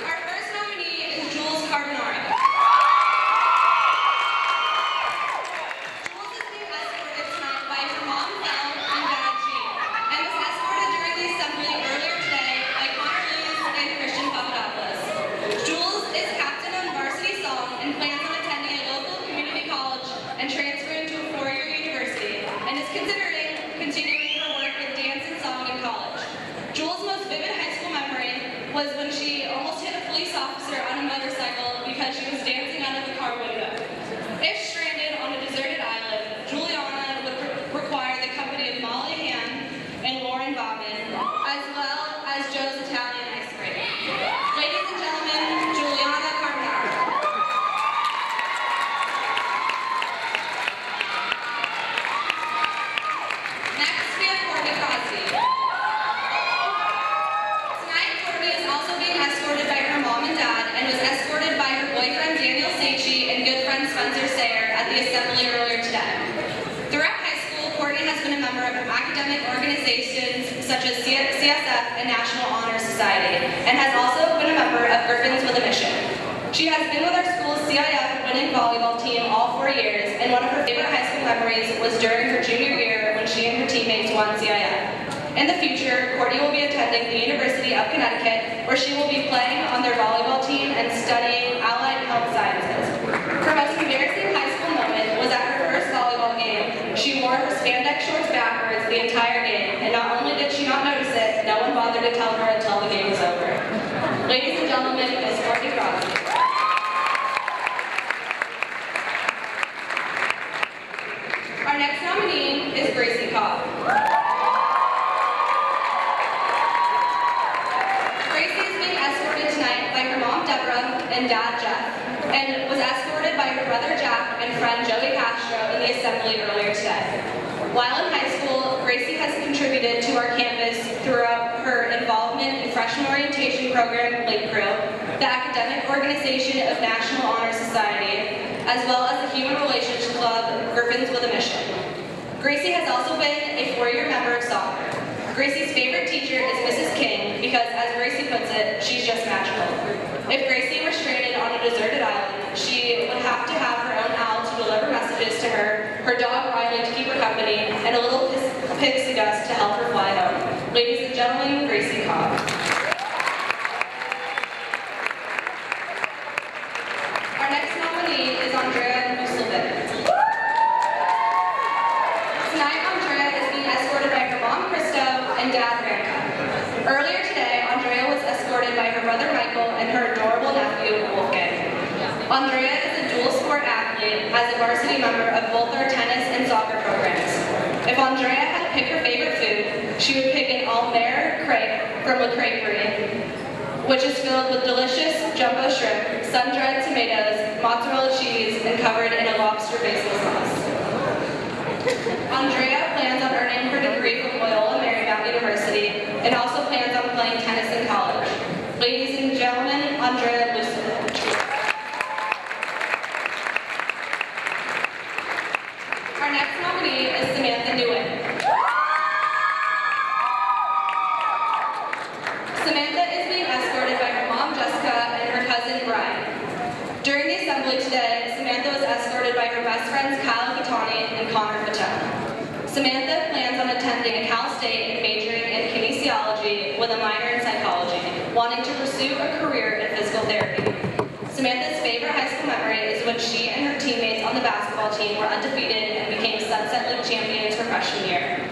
Our first nominee is Jules Carbanaro. Jules is being escorted tonight by her mom, Mel, and dad, Jean, and was escorted during the assembly earlier today by Connor Lewis and Christian Papadopoulos. Jules is captain on varsity song and plans on attending a local community college and transferring to a 4-year university, and is considering continuing her work with dance and song in college. Jules' most vivid high school memory was when she almost hit a police officer on a motorcycle because she was dancing out of the car window. If stranded on a deserted island, Julianna would require the company of Molly Ham and Lauren Bauman, as well as Joe's Italian ice cream. Ladies and gentlemen, Julianna Carbanaro. Next, we have Courtney Crosby. Tonight, Courtney is also being escorted by her mom and dad and was escorted by her boyfriend Daniel Saichi and good friend Spencer Sayer at the assembly earlier today. Throughout high school, Courtney has been a member of academic organizations such as CSF and National Honor Society, and has also been a member of Griffins with a Mission. She has been with our school's CIF winning volleyball team all 4 years, and one of her favorite high school memories was during her junior year when she and her teammates won CIF. In the future, Courtney will be attending the University of Connecticut, where she will be playing on their volleyball team and studying allied health sciences. Her most embarrassing high school moment was at her first volleyball game. She wore her spandex shorts backwards the entire game, and not only did she not notice it, no one bothered to tell her until the game was over. Ladies and gentlemen, Miss Courtney Crosby. Our next nominee is Gracie Kaub. Gracie is being escorted tonight by her mom, Deborah, and dad, Jeff, and was escorted by her brother, Jack, and friend, Joey Castro, in the assembly earlier today. While in high school, Gracie has contributed to our campus throughout her involvement in freshman orientation program, Lake Crew, the academic organization of National Honor Society, as well as the Human Relations Club, Griffins with a Mission. Gracie has also been a 4-year member of soccer. Gracie's favorite teacher is Mrs. King because, as Gracie puts it, she's just magical. If Gracie were stranded on a deserted island, she would have to have her own owl to deliver messages to her dog Riley to keep her company, and a little pixie dust to help her fly home. Ladies and gentlemen, Gracie Kaub. Our next nominee is Amdrea Milosavic. Tonight, Amdrea is being escorted by her mom, Christo, and dad, Ranka. Earlier today, Amdrea was escorted by her brother, Michael, and her adorable nephew, Wolfgang. Amdrea is a dual sport athlete as a varsity member of both our tennis and soccer programs. If Amdrea had to pick her favorite food, she would pick an Almer crepe from La Creperie, which is filled with delicious jumbo shrimp, sun-dried tomatoes, mozzarella cheese, and covered in a lobster basil sauce. Amdrea plans on earning her degree from Loyola Marymount University and also plans on playing tennis in college. Ladies and gentlemen, Amdrea Milosavic. Our next nominee is Samantha Nguyen. Samantha is being escorted by her mom, Jessica, and her cousin, Brian. During the assembly today, Samantha was escorted by her best friends, Kyle Catani and Connor Fatone. Samantha plans on attending a Cal State and majoring in kinesiology with a minor in psychology, wanting to pursue a career in physical therapy. Samantha's favorite high school memory is when she and her teammates on the basketball team were undefeated and became Sunset League champions her freshman year.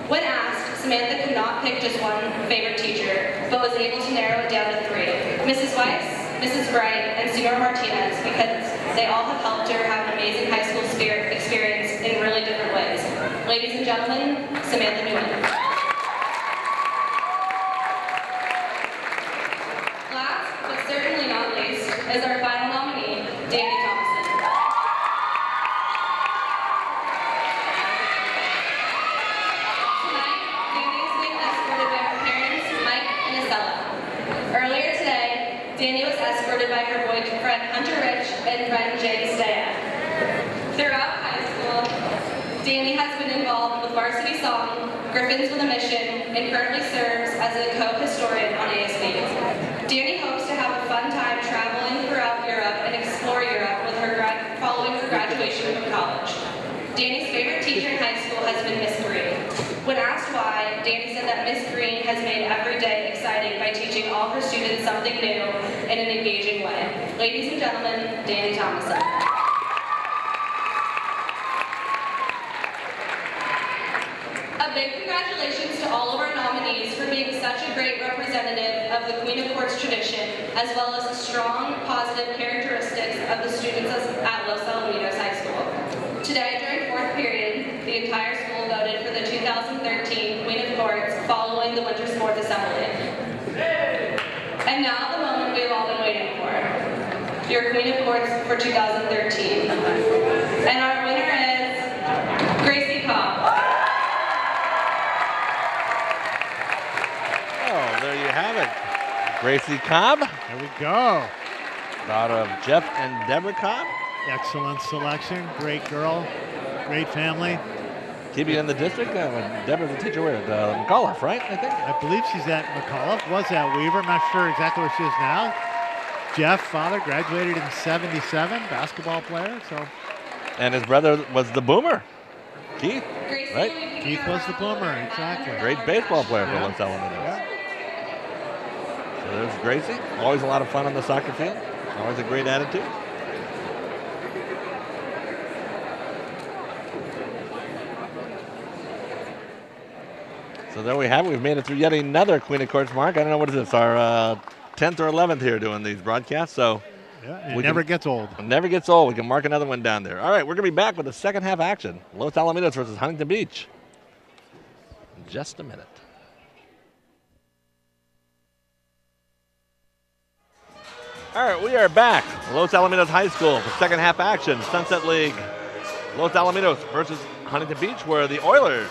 When asked, Samantha could not pick just one favorite teacher, but was able to narrow it down to 3. Mrs. Weiss, Mrs. Bright, and Senor Martinez, because they all have helped her have an amazing high school experience in really different ways. Ladies and gentlemen, Samantha Nguyen. Last, but certainly not least, is our final nominee, Dani Thomason. Tonight, Dani is being escorted by her parents, Mike and Isella. Earlier today, Dani was escorted by her boyfriend Hunter Rich and friend Jane Staya. Throughout high school, Dani has been involved with Varsity Song, Griffins with a Mission, and currently serves as a co-historian on ASB. Dani hopes to have a fun time traveling throughout Europe and explore Europe with her following her graduation from college. Dani's favorite teacher in high school has been Miss Green. When asked why, Dani said that Miss Green has made every day exciting by teaching all her students something new in an engaging way. Ladies and gentlemen, Dani Thomason. A big congratulations to all of our nominees for being such a great representative of the Queen of Courts tradition, as well as the strong, positive characteristics of the students at Los Alamitos High School. Today, during 4th period, the entire school voted for the 2013 Queen of Courts following the Winter Sports Assembly. And now the moment we've all been waiting for. Your Queen of Courts for 2013. And our winner is Gracie Kaub. Oh, there you have it. Gracie Kaub. There we go. Daughter of Jeff and Deborah Kaub. Excellent selection. Great girl. Great family. Keeping in the district, Deborah's a teacher where at McAuliffe, right? I think. I believe she's at McAuliffe. Was at Weaver. I'm not sure exactly where she is now. Jeff, father, graduated in '77, basketball player. So. And his brother was the Boomer, Keith. Right? Keith was the Boomer. Exactly. Great baseball player for Yeah. Los Alamitos. Yeah. So there's Gracie. Always a lot of fun on the soccer field. Always a great attitude. So there we have it. We've made it through yet another Queen of Courts, Mark. I don't know, what is this, our 10th or 11th here doing these broadcasts. So Yeah, it never gets old. It never gets old. We can mark another one down there. All right, we're going to be back with the second half action. Los Alamitos versus Huntington Beach. In just a minute. All right, we are back. Los Alamitos High School for second half action. Sunset League. Los Alamitos versus Huntington Beach, where the Oilers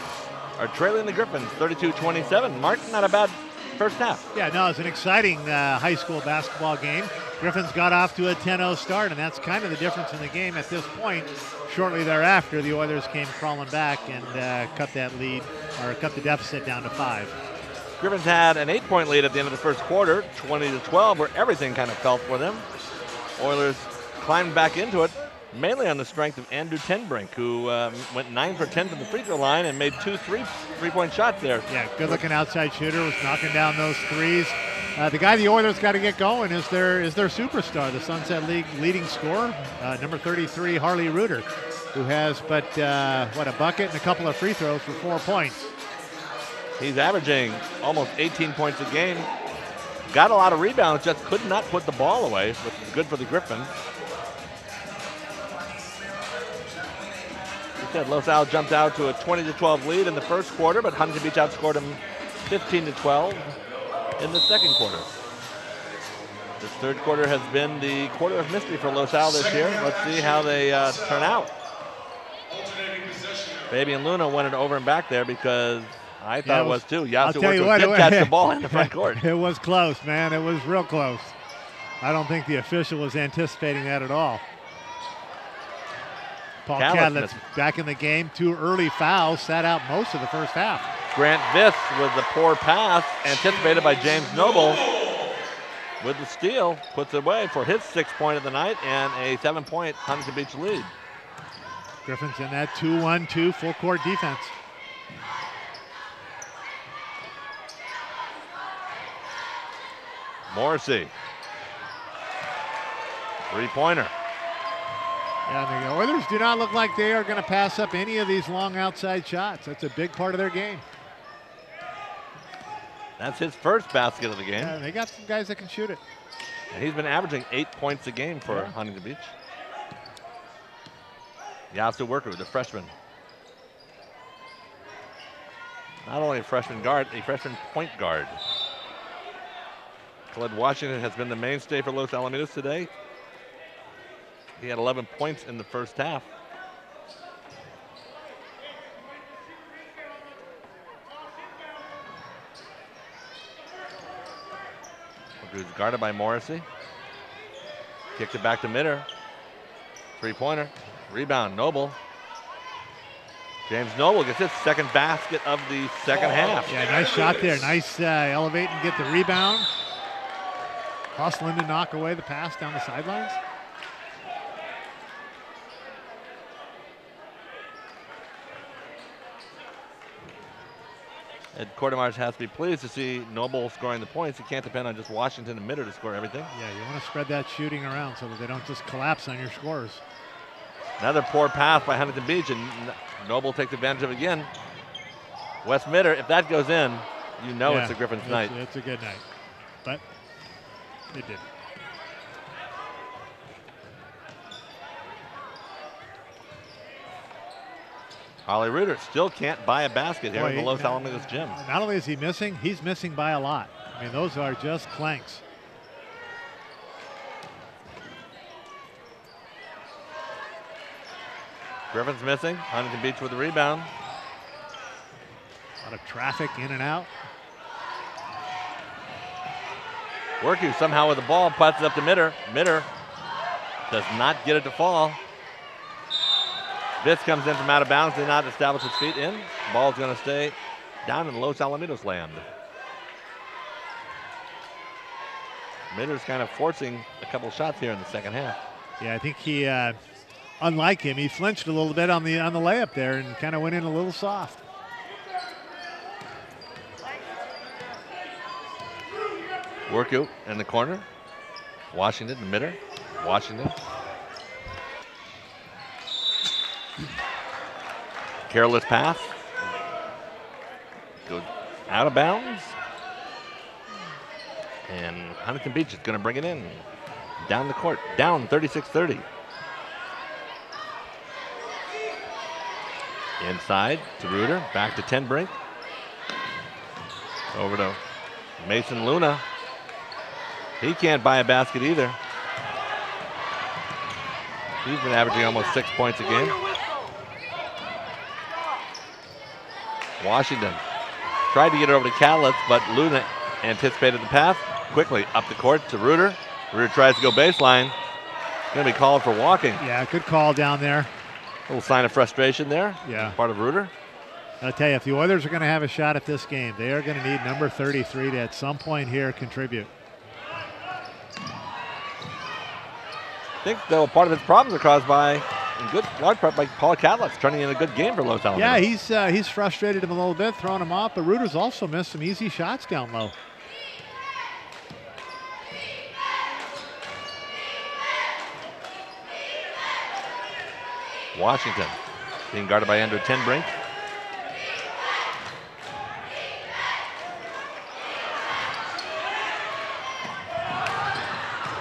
are trailing the Griffins 32-27. Mark, not a bad first half. Yeah, no, it's an exciting high school basketball game. Griffins got off to a 10-0 start, and that's kind of the difference in the game at this point. Shortly thereafter, the Oilers came crawling back and cut that lead, or cut the deficit down to 5. Griffins had an 8-point lead at the end of the first quarter, 20-12, where everything kind of fell for them. Oilers climbed back into it, mainly on the strength of Andrew Tenbrink, who went 9 for 10 from the free throw line and made 2 three-point shots there. Yeah, good-looking outside shooter, was knocking down those threes. The guy the Oilers got to get going is their superstar, the Sunset League leading scorer, number 33, Harley Reuter, who has a bucket and a couple of free throws for 4 points. He's averaging almost 18 points a game. Got a lot of rebounds, just could not put the ball away, which is good for the Griffins. Los Al jumped out to a 20-12 lead in the first quarter, but Huntington Beach outscored them 15-12 in the second quarter. This third quarter has been the quarter of mystery for Los Al this year. Let's see how they turn out. Fabian Luna won it over and back there because I thought it was too. Yasu did catch the ball in the front court. It was close, man. It was real close. I don't think the official was anticipating that at all. Paul Cadlett's back in the game. 2 early fouls, sat out most of the first half. Grant Viss with the poor pass, anticipated by James Noble. With the steal, puts it away for his 6th point of the night and a 7-point Huntington Beach lead. Griffins in that 2-1-2 full court defense. Morrissey. 3-pointer. Yeah, the Oilers do not look like they are going to pass up any of these long outside shots. That's a big part of their game. That's his first basket of the game. Yeah, they got some guys that can shoot it. And he's been averaging 8 points a game for Huntington Beach. Yasu Worker, the freshman. Not only a freshman guard, a freshman point guard. Cled Washington has been the mainstay for Los Alamitos today. He had 11 points in the first half. He's guarded by Morrissey. Kicked it back to Mitter. 3-pointer. Rebound, Noble. James Noble gets his second basket of the second half. Yeah, nice shot there. Nice elevate and get the rebound. Hustling to knock away the pass down the sidelines. Ed Cordemarch has to be pleased to see Noble scoring the points. He can't depend on just Washington and Mitter to score everything. Yeah, you want to spread that shooting around so that they don't just collapse on your scores. Another poor pass by Huntington Beach, and Noble takes advantage of it again. Wes Mitter, if that goes in, you know it's the Griffins' night. It's a good night, but it didn't. Ollie Reuter still can't buy a basket here in the Los Alamitos gym. Not only is he missing, he's missing by a lot. I mean, those are just clanks. Griffins missing. Huntington Beach with the rebound. A lot of traffic in and out. Worku somehow with the ball, puts it up to Mitter. Mitter does not get it to fall. This comes in from out of bounds, did not establish his feet in. Ball's going to stay down in Los Alamitos land. Mitter's kind of forcing a couple shots here in the second half. Yeah, I think he, unlike him, he flinched a little bit on the layup there and kind of went in a little soft. Worku in the corner. Washington, the Mitter. Washington. Careless pass. Goes out of bounds. And Huntington Beach is going to bring it in. Down the court. Down 36-30. Inside to Reuter. Back to Ten Brink. Over to Mason Luna. He can't buy a basket either. He's been averaging almost 6 points a game. Washington tried to get it over to Cadlitz, but Luna anticipated the pass. Quickly up the court to Reuter. Reuter tries to go baseline. Going to be called for walking. Yeah, good call down there. A little sign of frustration there. Yeah. Part of Reuter. I'll tell you, if the Oilers are going to have a shot at this game, they are going to need number 33 to at some point here contribute. I think, though, part of his problems are caused by, in good large part, by Paul Cadlitz turning in a good game for Los Alamitos. Yeah, he's frustrated him a little bit, throwing him off, but Reuter's also missed some easy shots down low. Washington being guarded by Andrew Ten Brink.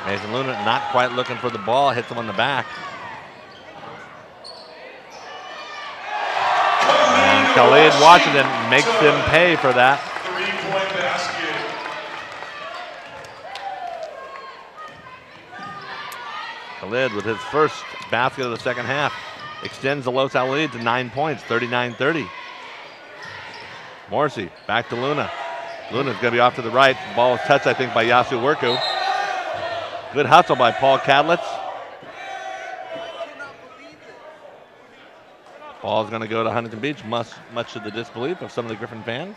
Mason Luna not quite looking for the ball, hits him on the back. And Khalid Washington makes him pay for that. 3-point basket. Khalid with his first basket of the second half extends the Los Al lead to 9 points, 39-30. Morrissey back to Luna. Luna's going to be off to the right. The ball was touched, I think, by Yasu Werku. Good hustle by Paul Kadlitz. Ball's going to go to Huntington Beach, much to the disbelief of some of the Griffin fans.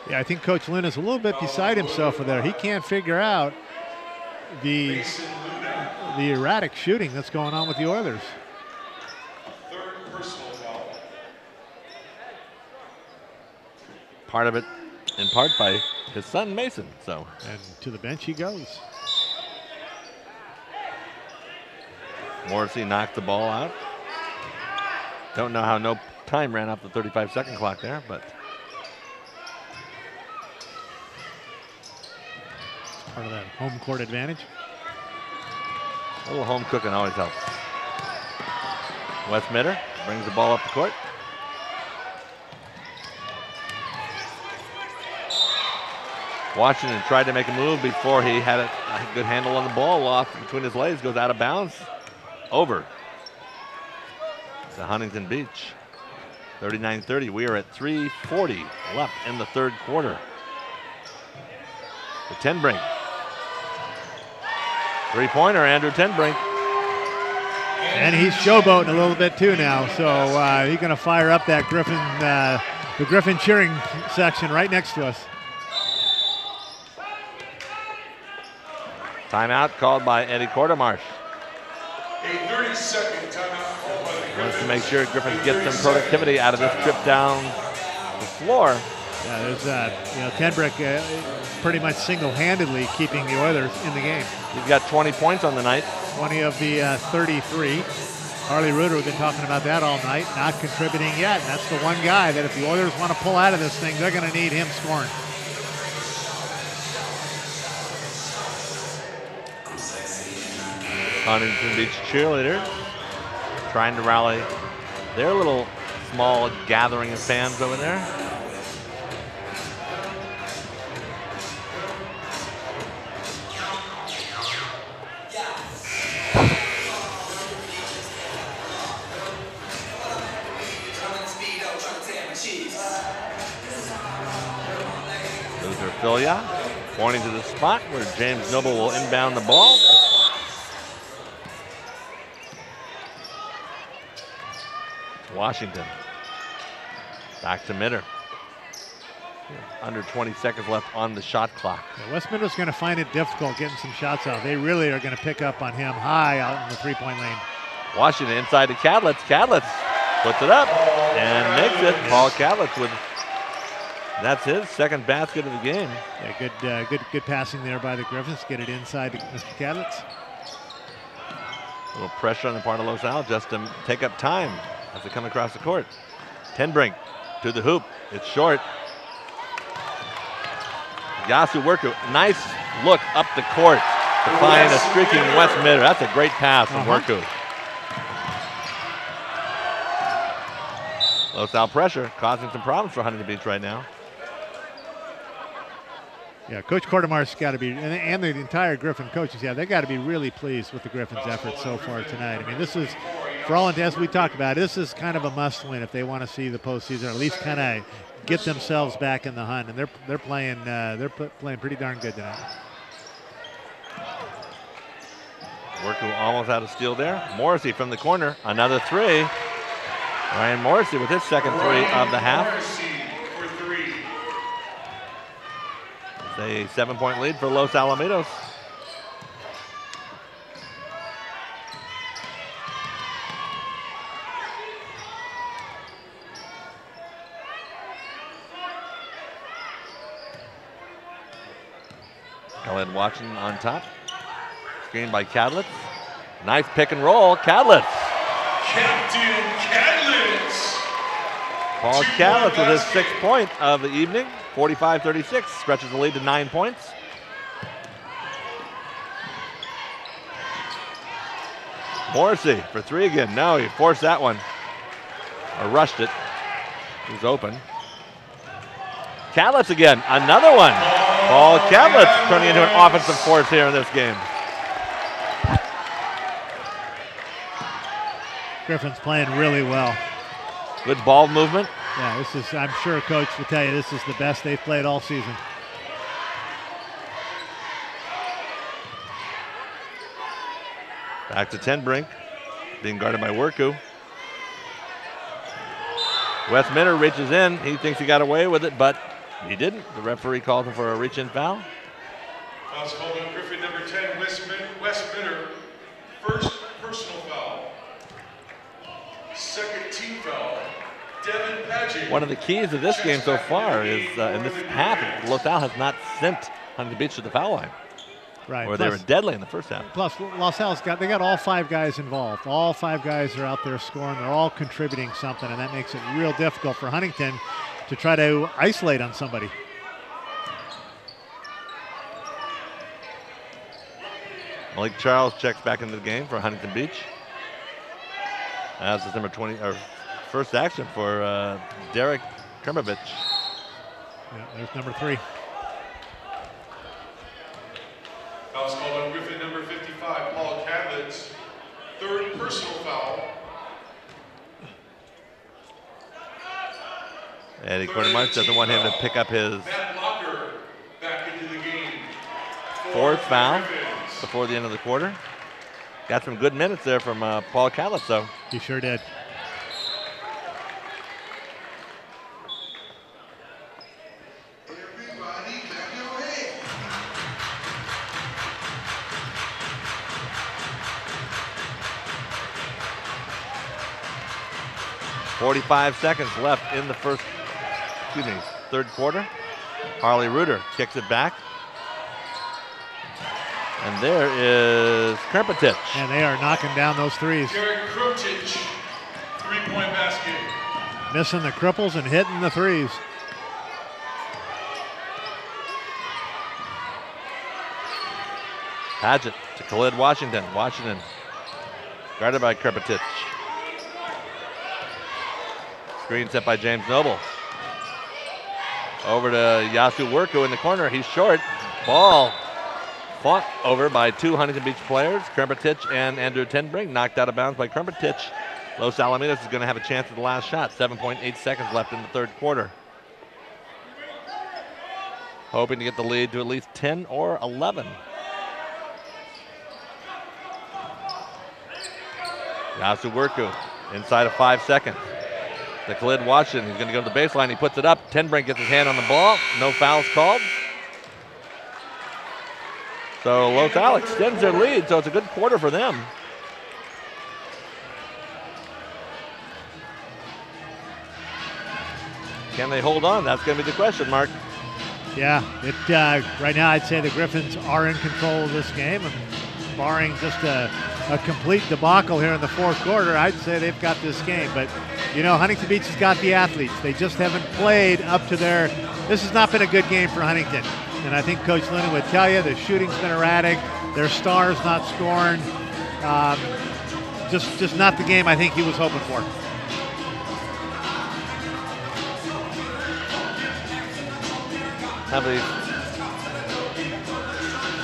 Yeah, I think Coach Luna's a little bit beside himself with there. He can't figure out the erratic shooting that's going on with the Oilers. Third personal foul. Part of it, in part, by his son Mason. So, and to the bench he goes. Morrissey knocked the ball out. Don't know how no time ran off the 35-second clock there, but it's part of that home court advantage. a little home cooking always helps. Wes Mitter brings the ball up the court. Washington tried to make a move before he had a good handle on the ball. Lost between his legs, goes out of bounds. Over to Huntington Beach. 39-30. We are at 3:40 left in the third quarter. The Tenbrink. Three-pointer, Andrew Tenbrink. And he's showboating a little bit too now, so he's going to fire up that Griffin, the Griffin cheering section right next to us. Timeout called by Eddie Quartermarsh. A 30-second timeout called by the Griffins. Wants to make sure Griffins get some productivity out of this trip down the floor. Yeah, there's Tenbrink pretty much single-handedly keeping the Oilers in the game. He's got 20 points on the night. 20 of the 33. Harley Reuter, we've been talking about that all night, not contributing yet. And that's the one guy that if the Oilers want to pull out of this thing, they're going to need him scoring. Huntington Beach cheerleaders trying to rally their little small gathering of fans over there. Luther Filia pointing to the spot where James Noble will inbound the ball. Washington. Back to Mitter. Under 20 seconds left on the shot clock. Yeah, Wes Mitter's going to find it difficult getting some shots out. They really are going to pick up on him high out in the three-point lane. Washington inside to Kadlitz. Kadlitz puts it up and makes it. Paul Kadlitz with, that's his second basket of the game. Yeah, good passing there by the Griffins. Get it inside to Mr. Kadlitz. A little pressure on the part of Los Al just to take up time as they come across the court. Tenbrink to the hoop. It's short. Yasu Werku, nice look up the court to find a streaking Wes Mitter. That's a great pass from Werku. Los Al pressure causing some problems for Huntington Beach right now. Yeah, Coach Quartermar's got to be, and the entire Griffin coaches, yeah, they got to be really pleased with the Griffins' efforts so far tonight. I mean, this is, for all intents, we talked about it, this is kind of a must-win if they want to see the postseason, or at least kind of get themselves back in the hunt. And they're playing pretty darn good tonight. Werku almost had a steal there. Morrissey from the corner, another three. Ryan Morrissey with his second three of the half. It's a 7-point lead for Los Alamitos. Khaled watching on top. Screen by Kadlitz. Nice pick and roll. Kadlitz. Captain Kadlitz. Paul Kadlitz with his 6th point of the evening. 45-36, stretches the lead to 9 points. Morrissey for three again. No, he forced that one. Or rushed it. He was open. Kadlitz again, another one. Paul Kadlitz turning into an offensive force here in this game. Griffins playing really well. Good ball movement. Yeah, this is, I'm sure Coach will tell you, this is the best they've played all season. Back to Tenbrink, being guarded by Werku. Wes Minner reaches in. He thinks he got away with it, but he didn't. The referee called him for a reach-in foul. Foul's called on Griffin number 10, Wes Minner. First personal foul. Second team foul, Devin Padgett. One of the keys of this game so far is in this half, Los Al has not sent Huntington Beach to the foul line. Right. Or they were deadly in the first half. Plus, Los Al's they got all 5 guys involved. All 5 guys are out there scoring. They're all contributing something, and that makes it real difficult for Huntington to try to isolate on somebody. Malik Charles checks back into the game for Huntington Beach. As is number 20, or first action for Derek Kremovich. Yeah, there's number 3. Foul's called on Griffin number 55, Paul Cadlitz. Third personal foul. Eddie Cordemarch doesn't want him to pick up his Matt Locker back into the game. fourth foul Griffins. before the end of the quarter. Got some good minutes there from Paul Cadlitz, though. He sure did. Everybody clap your hands. 45 seconds left in the third quarter. Harley Reuter kicks it back. And there is Krempetich. And they are knocking down those threes. Derek Krempetich, three-point basket. Missing the cripples and hitting the threes. Padgett to Khalid Washington. Washington guarded by Krempetich. Screen set by James Noble. Over to Yasu Werku in the corner. He's short. Ball fought over by 2 Huntington Beach players, Krempetich and Andrew Tenbrink, knocked out of bounds by Krempetich. Los Alamitos is going to have a chance at the last shot. 7.8 seconds left in the third quarter. Hoping to get the lead to at least 10 or 11. Yasu Werku inside of 5 seconds. To Khalid Washington. He's going to go to the baseline. He puts it up. Tenbrink gets his hand on the ball. No fouls called. So Los Al extends their lead, so it's a good quarter for them. Can they hold on? That's going to be the question, Mark. Yeah, right now I'd say the Griffins are in control of this game. And barring just a complete debacle here in the fourth quarter, I'd say they've got this game. But, you know, Huntington Beach has got the athletes. They just haven't played up to their – this has not been a good game for Huntington. And I think Coach Lennon would tell you the shooting's been erratic. Their stars not scoring. Just not the game I think he was hoping for. Have the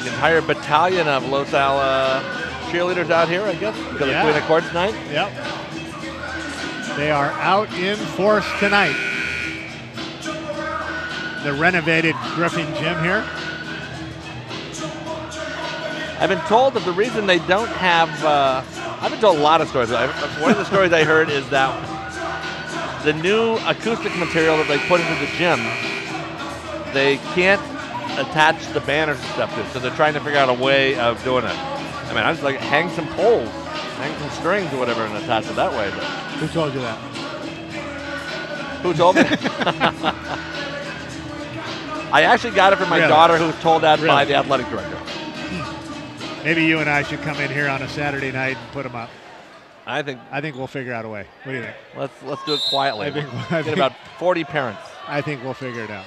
entire battalion of Los Al cheerleaders out here, I guess, because of Queen of Courts night. Yep. They are out in force tonight. The renovated Griffin gym here. I've been told that the reason they don't have, I've been told a lot of stories. One of the stories I heard is that the new acoustic material that they put into the gym, they can't attach the banners and stuff to it, so they're trying to figure out a way of doing it. I mean, I just like hang some poles, hang some strings or whatever and attach it that way. But who told you that? Who told me? I actually got it from my daughter, who was told that by the athletic director. Maybe you and I should come in here on a Saturday night and put them up. I think we'll figure out a way. What do you think? Let's do it quietly. I think get about 40 parents. I think we'll figure it out.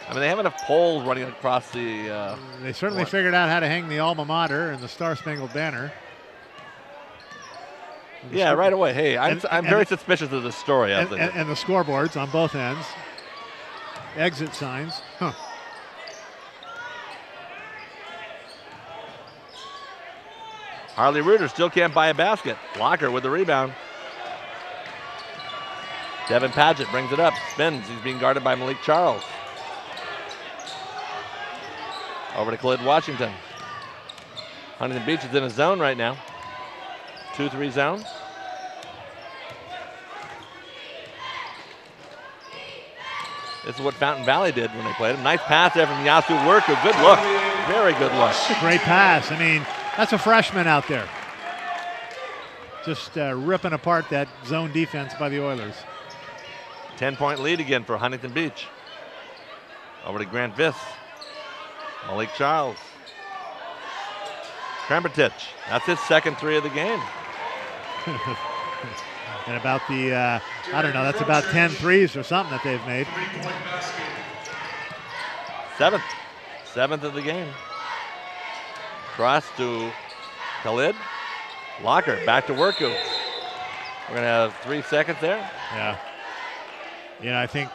I mean, they have enough poles running across the. They certainly figured out how to hang the alma mater and the Star Spangled Banner. Yeah, right away. Hey, I'm very suspicious of this story. And the scoreboards on both ends. Exit signs. Huh. Harley Reuter still can't buy a basket. Locker with the rebound. Devin Paget brings it up, spins. He's being guarded by Malik Charles. Over to Khalid Washington. Huntington Beach is in a zone right now. 2-3 zone. This is what Fountain Valley did when they played him. Nice pass there from Yasu Worku. Good look. Very good look. That's a great pass. I mean, that's a freshman out there. Just ripping apart that zone defense by the Oilers. 10-point lead again for Huntington Beach. Over to Grant Viss. Malik Charles. Krembertich. That's his second 3 of the game. And about the, I don't know, that's about 10 threes or something that they've made. Seventh of the game. Cross to Khalid. Locker, back to Worku. We're going to have 3 seconds there. Yeah. You know, I think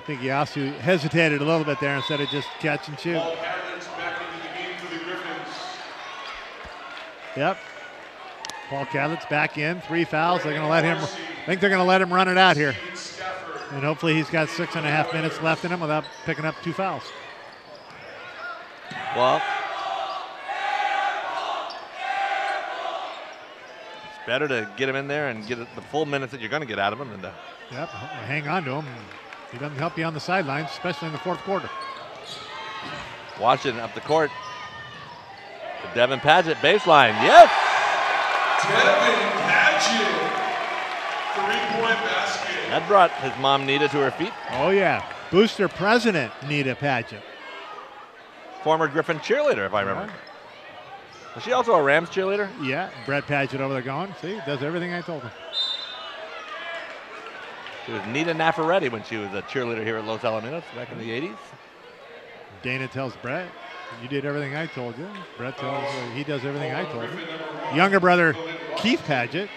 Yasu hesitated a little bit there instead of just catch and shoot. Back into the game for the Griffins. Yep. Paul Cadlett's back in, 3 fouls. They're going to let him. I think they're going to let him run it out here, and hopefully he's got 6.5 minutes left in him without picking up 2 fouls. Well, it's better to get him in there and get the full minutes that you're going to get out of him. And yep, hang on to him. He doesn't help you on the sidelines, especially in the 4th quarter. Washington up the court. To Devin Paget, baseline. Yes! Devin Paget, 3-point basket. That brought his mom Nita to her feet. Oh yeah, Booster President Nita Paget. Former Griffin cheerleader, if I remember. Was she also a Rams cheerleader? Yeah, Brett Paget over there going. See, does everything I told him. She was Nita Nafaretti when she was a cheerleader here at Los Alamitos back in the 80s. Dana tells Brett, you did everything I told you. Brett tells he does everything I told him. Younger brother Keith Paget,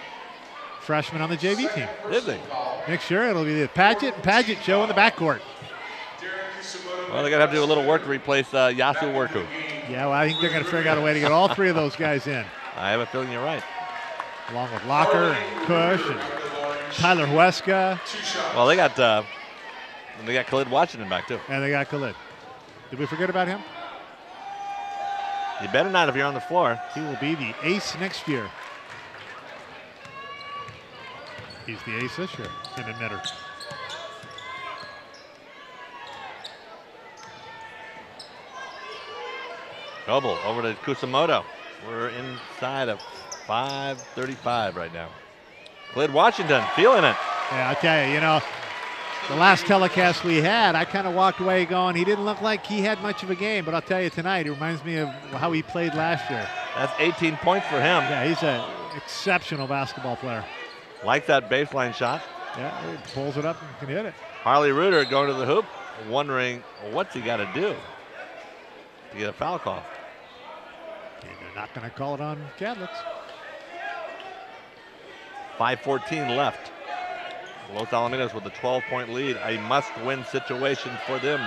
freshman on the JV team. Did they? Next year it'll be the Paget and Paget show in the backcourt. Well, they're going to have to do a little work to replace Yasu Worku. Yeah, well, I think they're going to figure out a way to get all 3 of those guys in. I have a feeling you're right. Along with Locker and Cush and Tyler Huesca. Well, they got Khalid Washington back, too. And they got Khalid. Did we forget about him? You better not if you're on the floor. He will be the ace next year. He's the ace this year in the emitter. Noble over to Kusamoto. We're inside of 5:35 right now. Khalid Washington feeling it. Yeah, I'll tell you, the last telecast we had, I kind of walked away going, he didn't look like he had much of a game, but I'll tell you tonight, it reminds me of how he played last year. That's 18 points for him. Yeah, he's an exceptional basketball player. Like that baseline shot. Yeah, he pulls it up and can hit it. Harley Reuter going to the hoop, wondering what's he got to do to get a foul call. And they're not going to call it on Cadlets. 5:14 left. Los Alamitos with a 12-point lead. A must-win situation for them.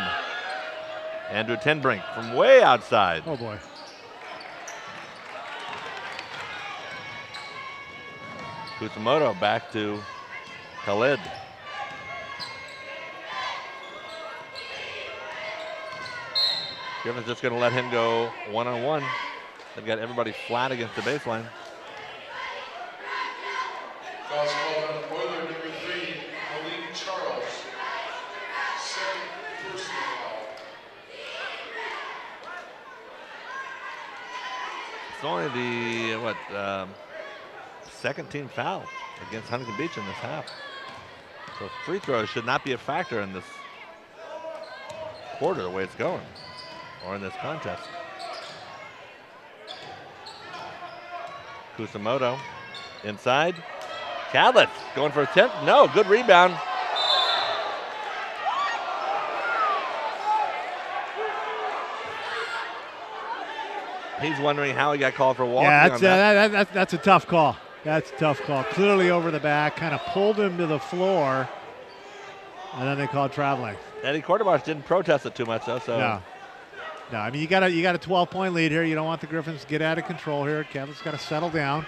Andrew Tenbrink from way outside. Oh, boy. Kusamoto back to Khalid. Griffin's just going to let him go one-on-one. They've got everybody flat against the baseline. Foul's called on Oiler number 3, Malik Charles. Second personal foul. It's only the, second team foul against Huntington Beach in this half. So free throws should not be a factor in this quarter the way it's going, or in this contest. Kusamoto inside. Cadlett going for a 10th. No, good rebound. He's wondering how he got called for walking. Yeah, that's a tough call. That's a tough call. Clearly over the back, kind of pulled him to the floor, and then they called traveling. Eddie Cordobash didn't protest it too much, though. So no. I mean, you got a 12-point lead here. You don't want the Griffins to get out of control here. Cadlett's got to settle down.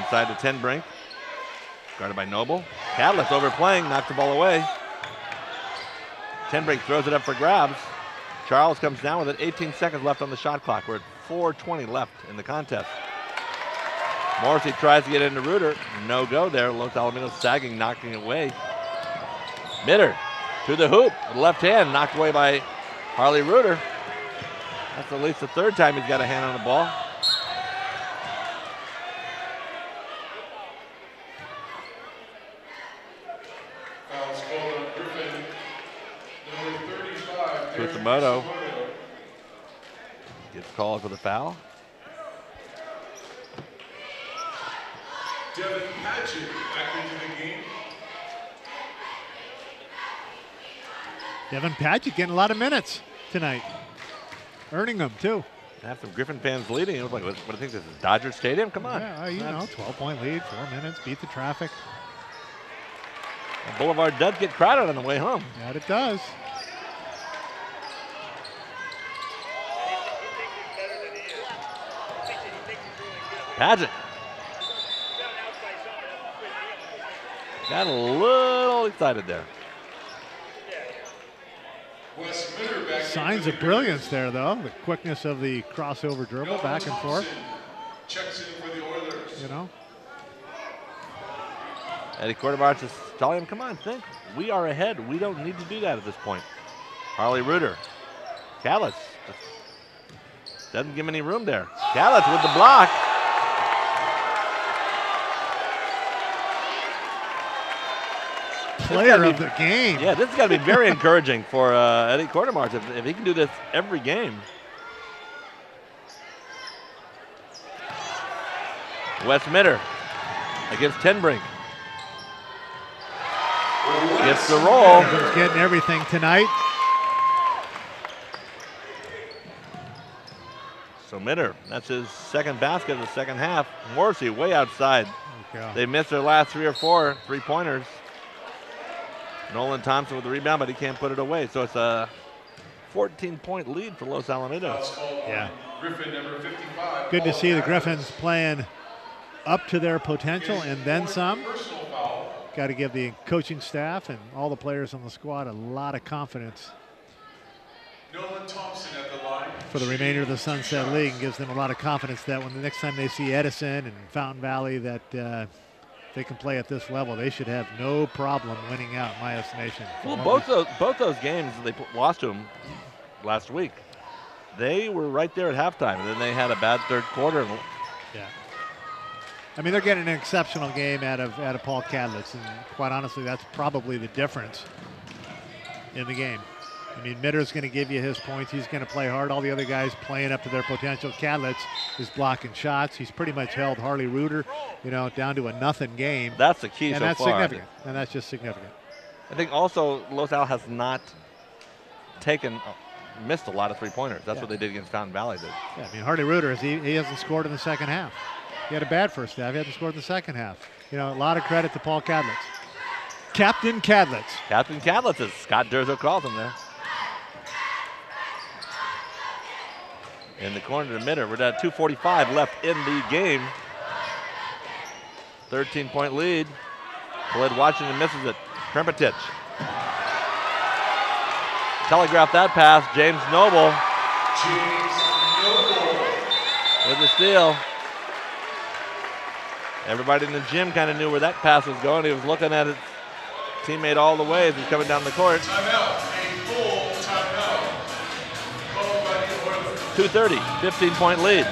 Inside to 10 Brink. Guarded by Noble. Cadlitz overplaying, knocks the ball away. 10 Brink throws it up for grabs. Charles comes down with it. 18 seconds left on the shot clock. We're at 4:20 left in the contest. Morrissey tries to get into Reuter. No go there. Los Alamitos sagging, knocking it away. Mitter to the hoop. With the left hand, knocked away by Harley Reuter. That's at least the third time he's got a hand on the ball. Fouls called on Griffin, number 35. Kutsumoto gets called for the foul. Devin Padgett back into the game. Devin Padgett getting a lot of minutes tonight. Earning them, too. Have some Griffin fans leading. It was like, what do you think this is, Dodger Stadium? Come on. Yeah, you know, 12-point lead, 4 minutes, beat the traffic. The Boulevard does get crowded on the way home. Yeah, it does. Padgett. Got a little excited there. Wes Mitter back Signs of brilliance there, though. The quickness of the crossover dribble back and forth. Checks in for the Oilers. You know. Eddie Cordomarch is telling him, come on, think. We are ahead. We don't need to do that at this point. Harley Reuter. Cadlitz doesn't give him any room there. Cadlitz with the block. Player of the game. Yeah, this has got to be very encouraging for Eddie Cordomarch if he can do this every game. Wes Mitter against Ten Brink. Gets the roll. He's getting everything tonight. So Mitter, that's his second basket of the second half. Morrissey way outside. They missed their last 3 or 4 3-pointers. Nolan Thompson with the rebound, but he can't put it away. So it's a 14-point lead for Los Alamitos. Yeah. Griffin, number 55. Good to see the Griffins playing up to their potential and then some. Personal foul. Got to give the coaching staff and all the players on the squad a lot of confidence Nolan Thompson at the line. for the remainder of the Sunset League, and gives them a lot of confidence that when the next time they see Edison and Fountain Valley that they can play at this level, they should have no problem winning out, in my estimation. Well, both those games they lost to them last week, they were right there at halftime, and then they had a bad third quarter. Yeah. I mean, they're getting an exceptional game out of Paul Cadlitz, and quite honestly, that's probably the difference in the game. I mean, Mitter's going to give you his points. He's going to play hard. All the other guys playing up to their potential. Cadlitz is blocking shots. He's pretty much held Harley Reuter, down to a nothing game. That's the key and so that's far. Significant. And that's just significant. I think also Los Al has not missed a lot of 3-pointers. That's what they did against Fountain Valley. Yeah, I mean, Harley Reuter, he hasn't scored in the second half. He had a bad first half. He hasn't scored in the second half. A lot of credit to Paul Cadlitz. Captain Cadlitz. Captain Cadlitz, as Scott Durzo calls him there. In the corner to Mitter. We're at 2:45 left in the game. 13-point lead. Khalid Washington misses it. Krempetich. Telegraphed that pass. James Noble. With the steal. Everybody in the gym kind of knew where that pass was going. He was looking at his teammate all the way as he's coming down the court. Timeout. A full timeout. Called by the Oilers. 2:30, 15-point lead.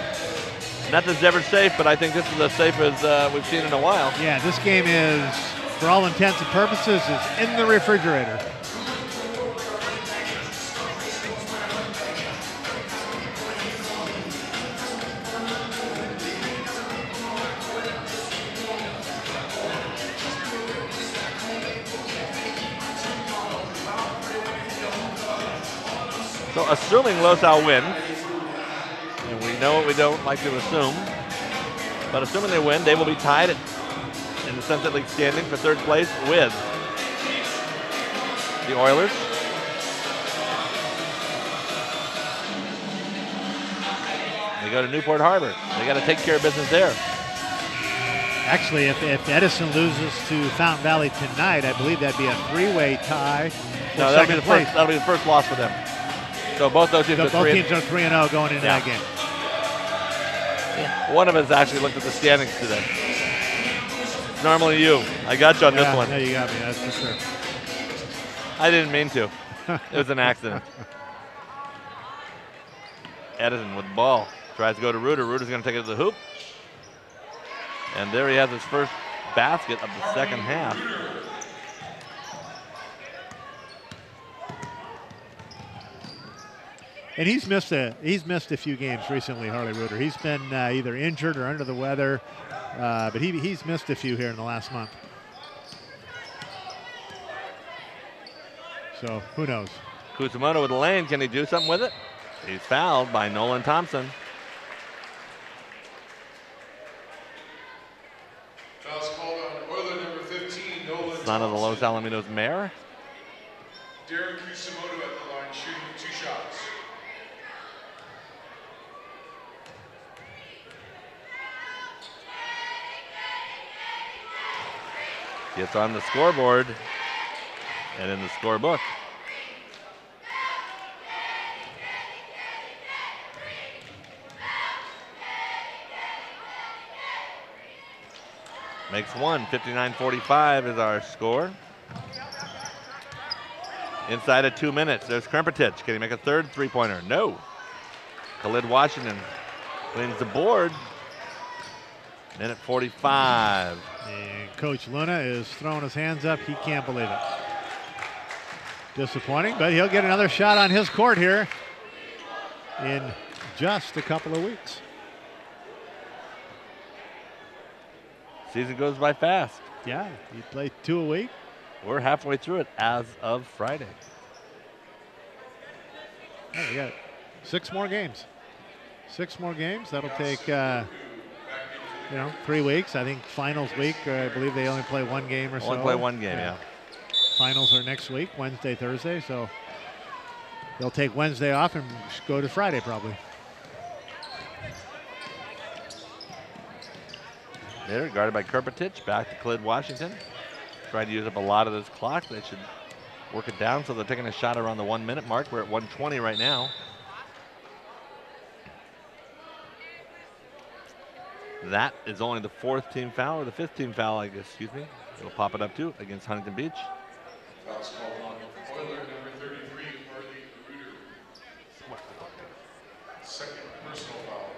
Nothing's ever safe, but I think this is as safe as we've seen in a while. Yeah, this game is, for all intents and purposes, is in the refrigerator. So assuming Los Al wins, and we know what we don't like to assume, but assuming they win, they will be tied in the Sunset League standing for third place with the Oilers. They go to Newport Harbor. They got to take care of business there. Actually, if Edison loses to Fountain Valley tonight, I believe that'd be a 3-way tie. No, that'll be the first loss for them. So both those teams are 3-0 going into that game. One of us actually looked at the standings today. It's normally you. I got you on this one. No, you got me. That's for sure. I didn't mean to. It was an accident. Edison with the ball. Tries to go to Reuter. Reuter's going to take it to the hoop. And there he has his first basket of the second half. And he's missed a few games recently, Harley Reuter. He's been either injured or under the weather, but he's missed a few here in the last month. So who knows? Kusamoto with the lane. Can he do something with it? He's fouled by Nolan Thompson. Foul's called on Oiler number 15, Nolan Son of the Los Thompson. Alamitos mayor. Darren Kusamoto at the line shooting 2 shots. Gets on the scoreboard and in the scorebook. Makes one. 59-45 is our score. Inside of 2 minutes. There's Krempetich. Can he make a third three-pointer? No. Khalid Washington cleans the board. Minute 45. And Coach Luna is throwing his hands up. He can't believe it. Disappointing, but he'll get another shot on his court here in just a couple of weeks. Season goes by fast. Yeah, he played 2 a week. We're halfway through it as of Friday. Oh, we got 6 more games. 6 more games. That'll take 3 weeks. I think finals week, I believe they only play 1 game or so. Only play 1 game, yeah. Finals are next week, Wednesday, Thursday. So they'll take Wednesday off and go to Friday probably. There, guarded by Krempetich. Back to Khalid Washington. Trying to use up a lot of this clock. They should work it down, so they're taking a shot around the 1 minute mark. We're at 1:20 right now. That is only the 4th team foul, or the 5th team foul, I guess, excuse me. It'll pop it up too against Huntington Beach. Foul's called on Oiler number 33, Harley Reuter. Second personal foul.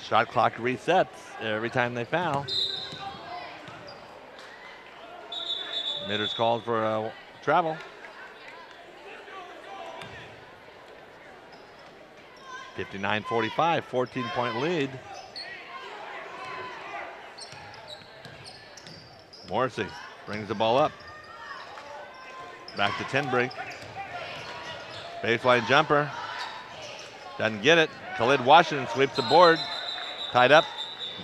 Shot clock resets every time they foul. Midder's called for travel. 59-45, 14-point lead. Morrissey brings the ball up. Back to Tinbrink. Baseline jumper. Doesn't get it. Khalid Washington sweeps the board. Tied up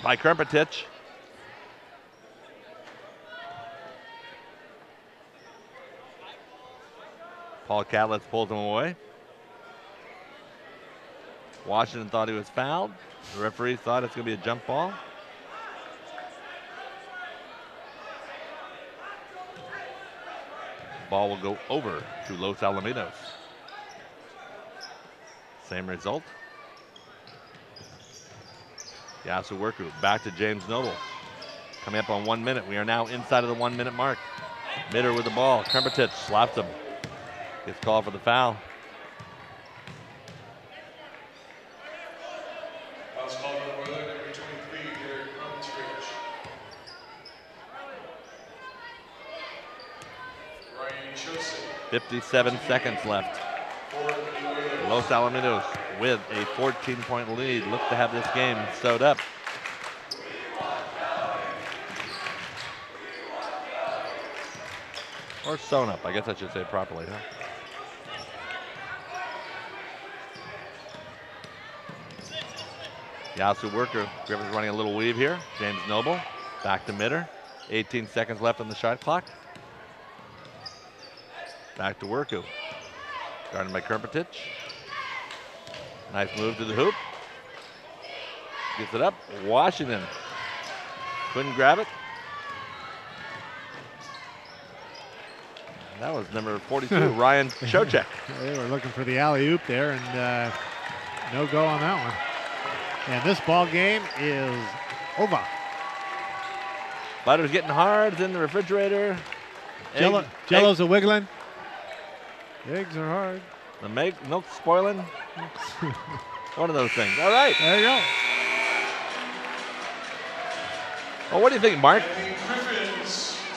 by Krempetich. Paul Catlett pulls him away. Washington thought he was fouled. The referee thought it's going to be a jump ball. Ball will go over to Los Alamitos. Same result. Yasu Worku back to James Noble. Coming up on 1 minute. We are now inside of the 1 minute mark. Midder with the ball. Krempetich slaps him. Gets called for the foul. Foul's called on Oiler number 23, Derek Krempetich. Ryan Chosin. 57 seconds left. Los Alamitos with a 14-point lead. Look to have this game sewed up. Or sewn up, I guess I should say properly, huh? Yasu Worker, Griffins running a little weave here. James Noble, back to Midder. 18 seconds left on the shot clock. Back to Worku. Guarded by Krempetich. Nice move to the hoop. Gets it up. Washington Couldn't grab it. That was number 42, Ryan Chochek. They were looking for the alley-oop there, and no go on that one. And this ball game is over. Butter's getting hard. It's in the refrigerator. Jello's a wiggling. Eggs are hard. The milk's spoiling. One of those things. All right. There you go. Well, what do you think, Mark?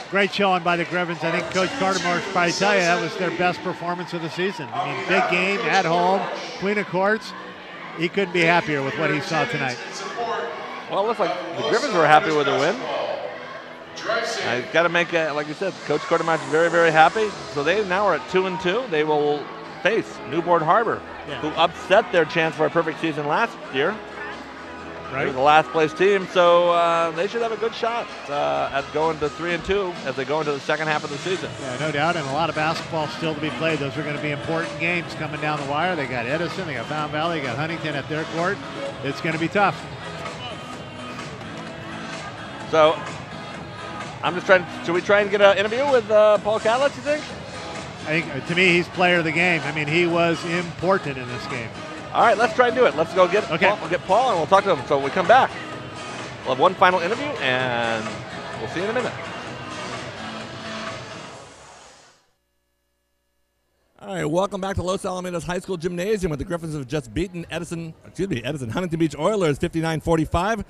Great showing by the Griffins. I think Coach Carbanaro should probably tell you that was their best performance of the season. I mean, big game at home, Queen of Courts. He couldn't be happier with what he saw tonight. Well, it looks like the Griffins were happy with the win. I got to make it, like you said, Coach Carbanaro is very, very happy. So they now are at 2-2. They will face Newport Harbor, who upset their chance for a perfect season last year. Right. They're the last place team, so they should have a good shot at going to 3-2 as they go into the second half of the season. Yeah, no doubt, and a lot of basketball still to be played. Those are going to be important games coming down the wire. They got Edison, they got Fountain Valley, they got Huntington at their court. It's going to be tough. So I'm just trying. Should we try and get an interview with Paul Catlett, you think? I think, to me, he's player of the game. I mean, he was important in this game. All right, let's try and do it. Let's go get Paul. We'll get Paul and we'll talk to him. So when we come back, we'll have one final interview and we'll see you in a minute. All right, welcome back to Los Alamitos High School Gymnasium, where the Griffins have just beaten Edison Huntington Beach Oilers 59-45.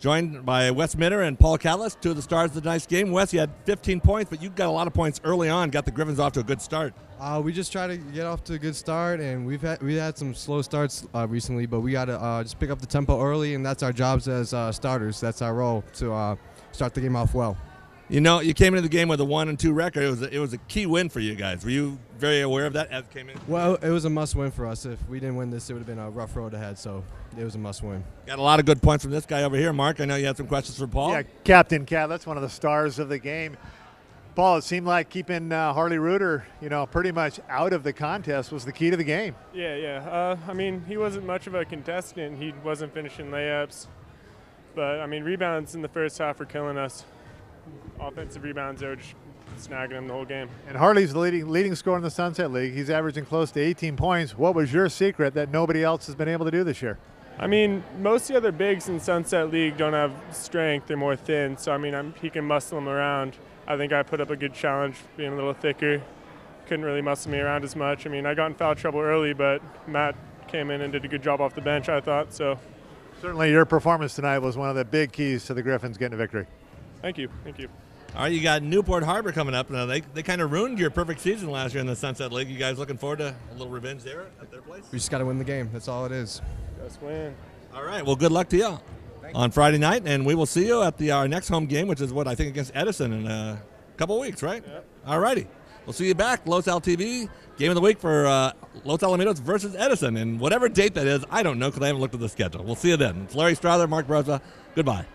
Joined by Wes Minner and Paul Catlett, two of the stars of tonight's game. Wes, you had 15 points, but you got a lot of points early on, got the Griffins off to a good start. We just try to get off to a good start, and we had some slow starts recently, but we got to just pick up the tempo early, and that's our jobs as starters. That's our role, to start the game off well. You know, you came into the game with a 1-2 record. It was a key win for you guys. Were you very aware of that as it came in? Well, it was a must-win for us. If we didn't win this, it would have been a rough road ahead, so it was a must-win. Got a lot of good points from this guy over here. Mark, I know you had some questions for Paul. Yeah, Captain Cat, that's one of the stars of the game. Paul, it seemed like keeping Harley Reuter, pretty much out of the contest was the key to the game. Yeah. I mean, he wasn't much of a contestant. He wasn't finishing layups. But, I mean, rebounds in the first half were killing us. Offensive rebounds, they were just snagging him the whole game. And Harley's the leading scorer in the Sunset League. He's averaging close to 18 points. What was your secret that nobody else has been able to do this year? I mean, most of the other bigs in Sunset League don't have strength. They're more thin. So, I mean, he can muscle them around. I think I put up a good challenge being a little thicker. Couldn't really muscle me around as much. I mean, I got in foul trouble early, but Matt came in and did a good job off the bench, I thought. So, certainly your performance tonight was one of the big keys to the Griffins getting a victory. Thank you. All right, you got Newport Harbor coming up. Now, they kind of ruined your perfect season last year in the Sunset League. You guys looking forward to a little revenge there at their place? We just got to win the game. That's all it is. Just win. All right, well, good luck to you on Friday night, and we will see you at our next home game, which is I think against Edison in a couple of weeks, right? Yep. All righty. We'll see you back. Los Al TV, game of the week for Los Alamitos versus Edison. And whatever date that is, I don't know because I haven't looked at the schedule. We'll see you then. It's Larry Strother, Mark Broza. Goodbye.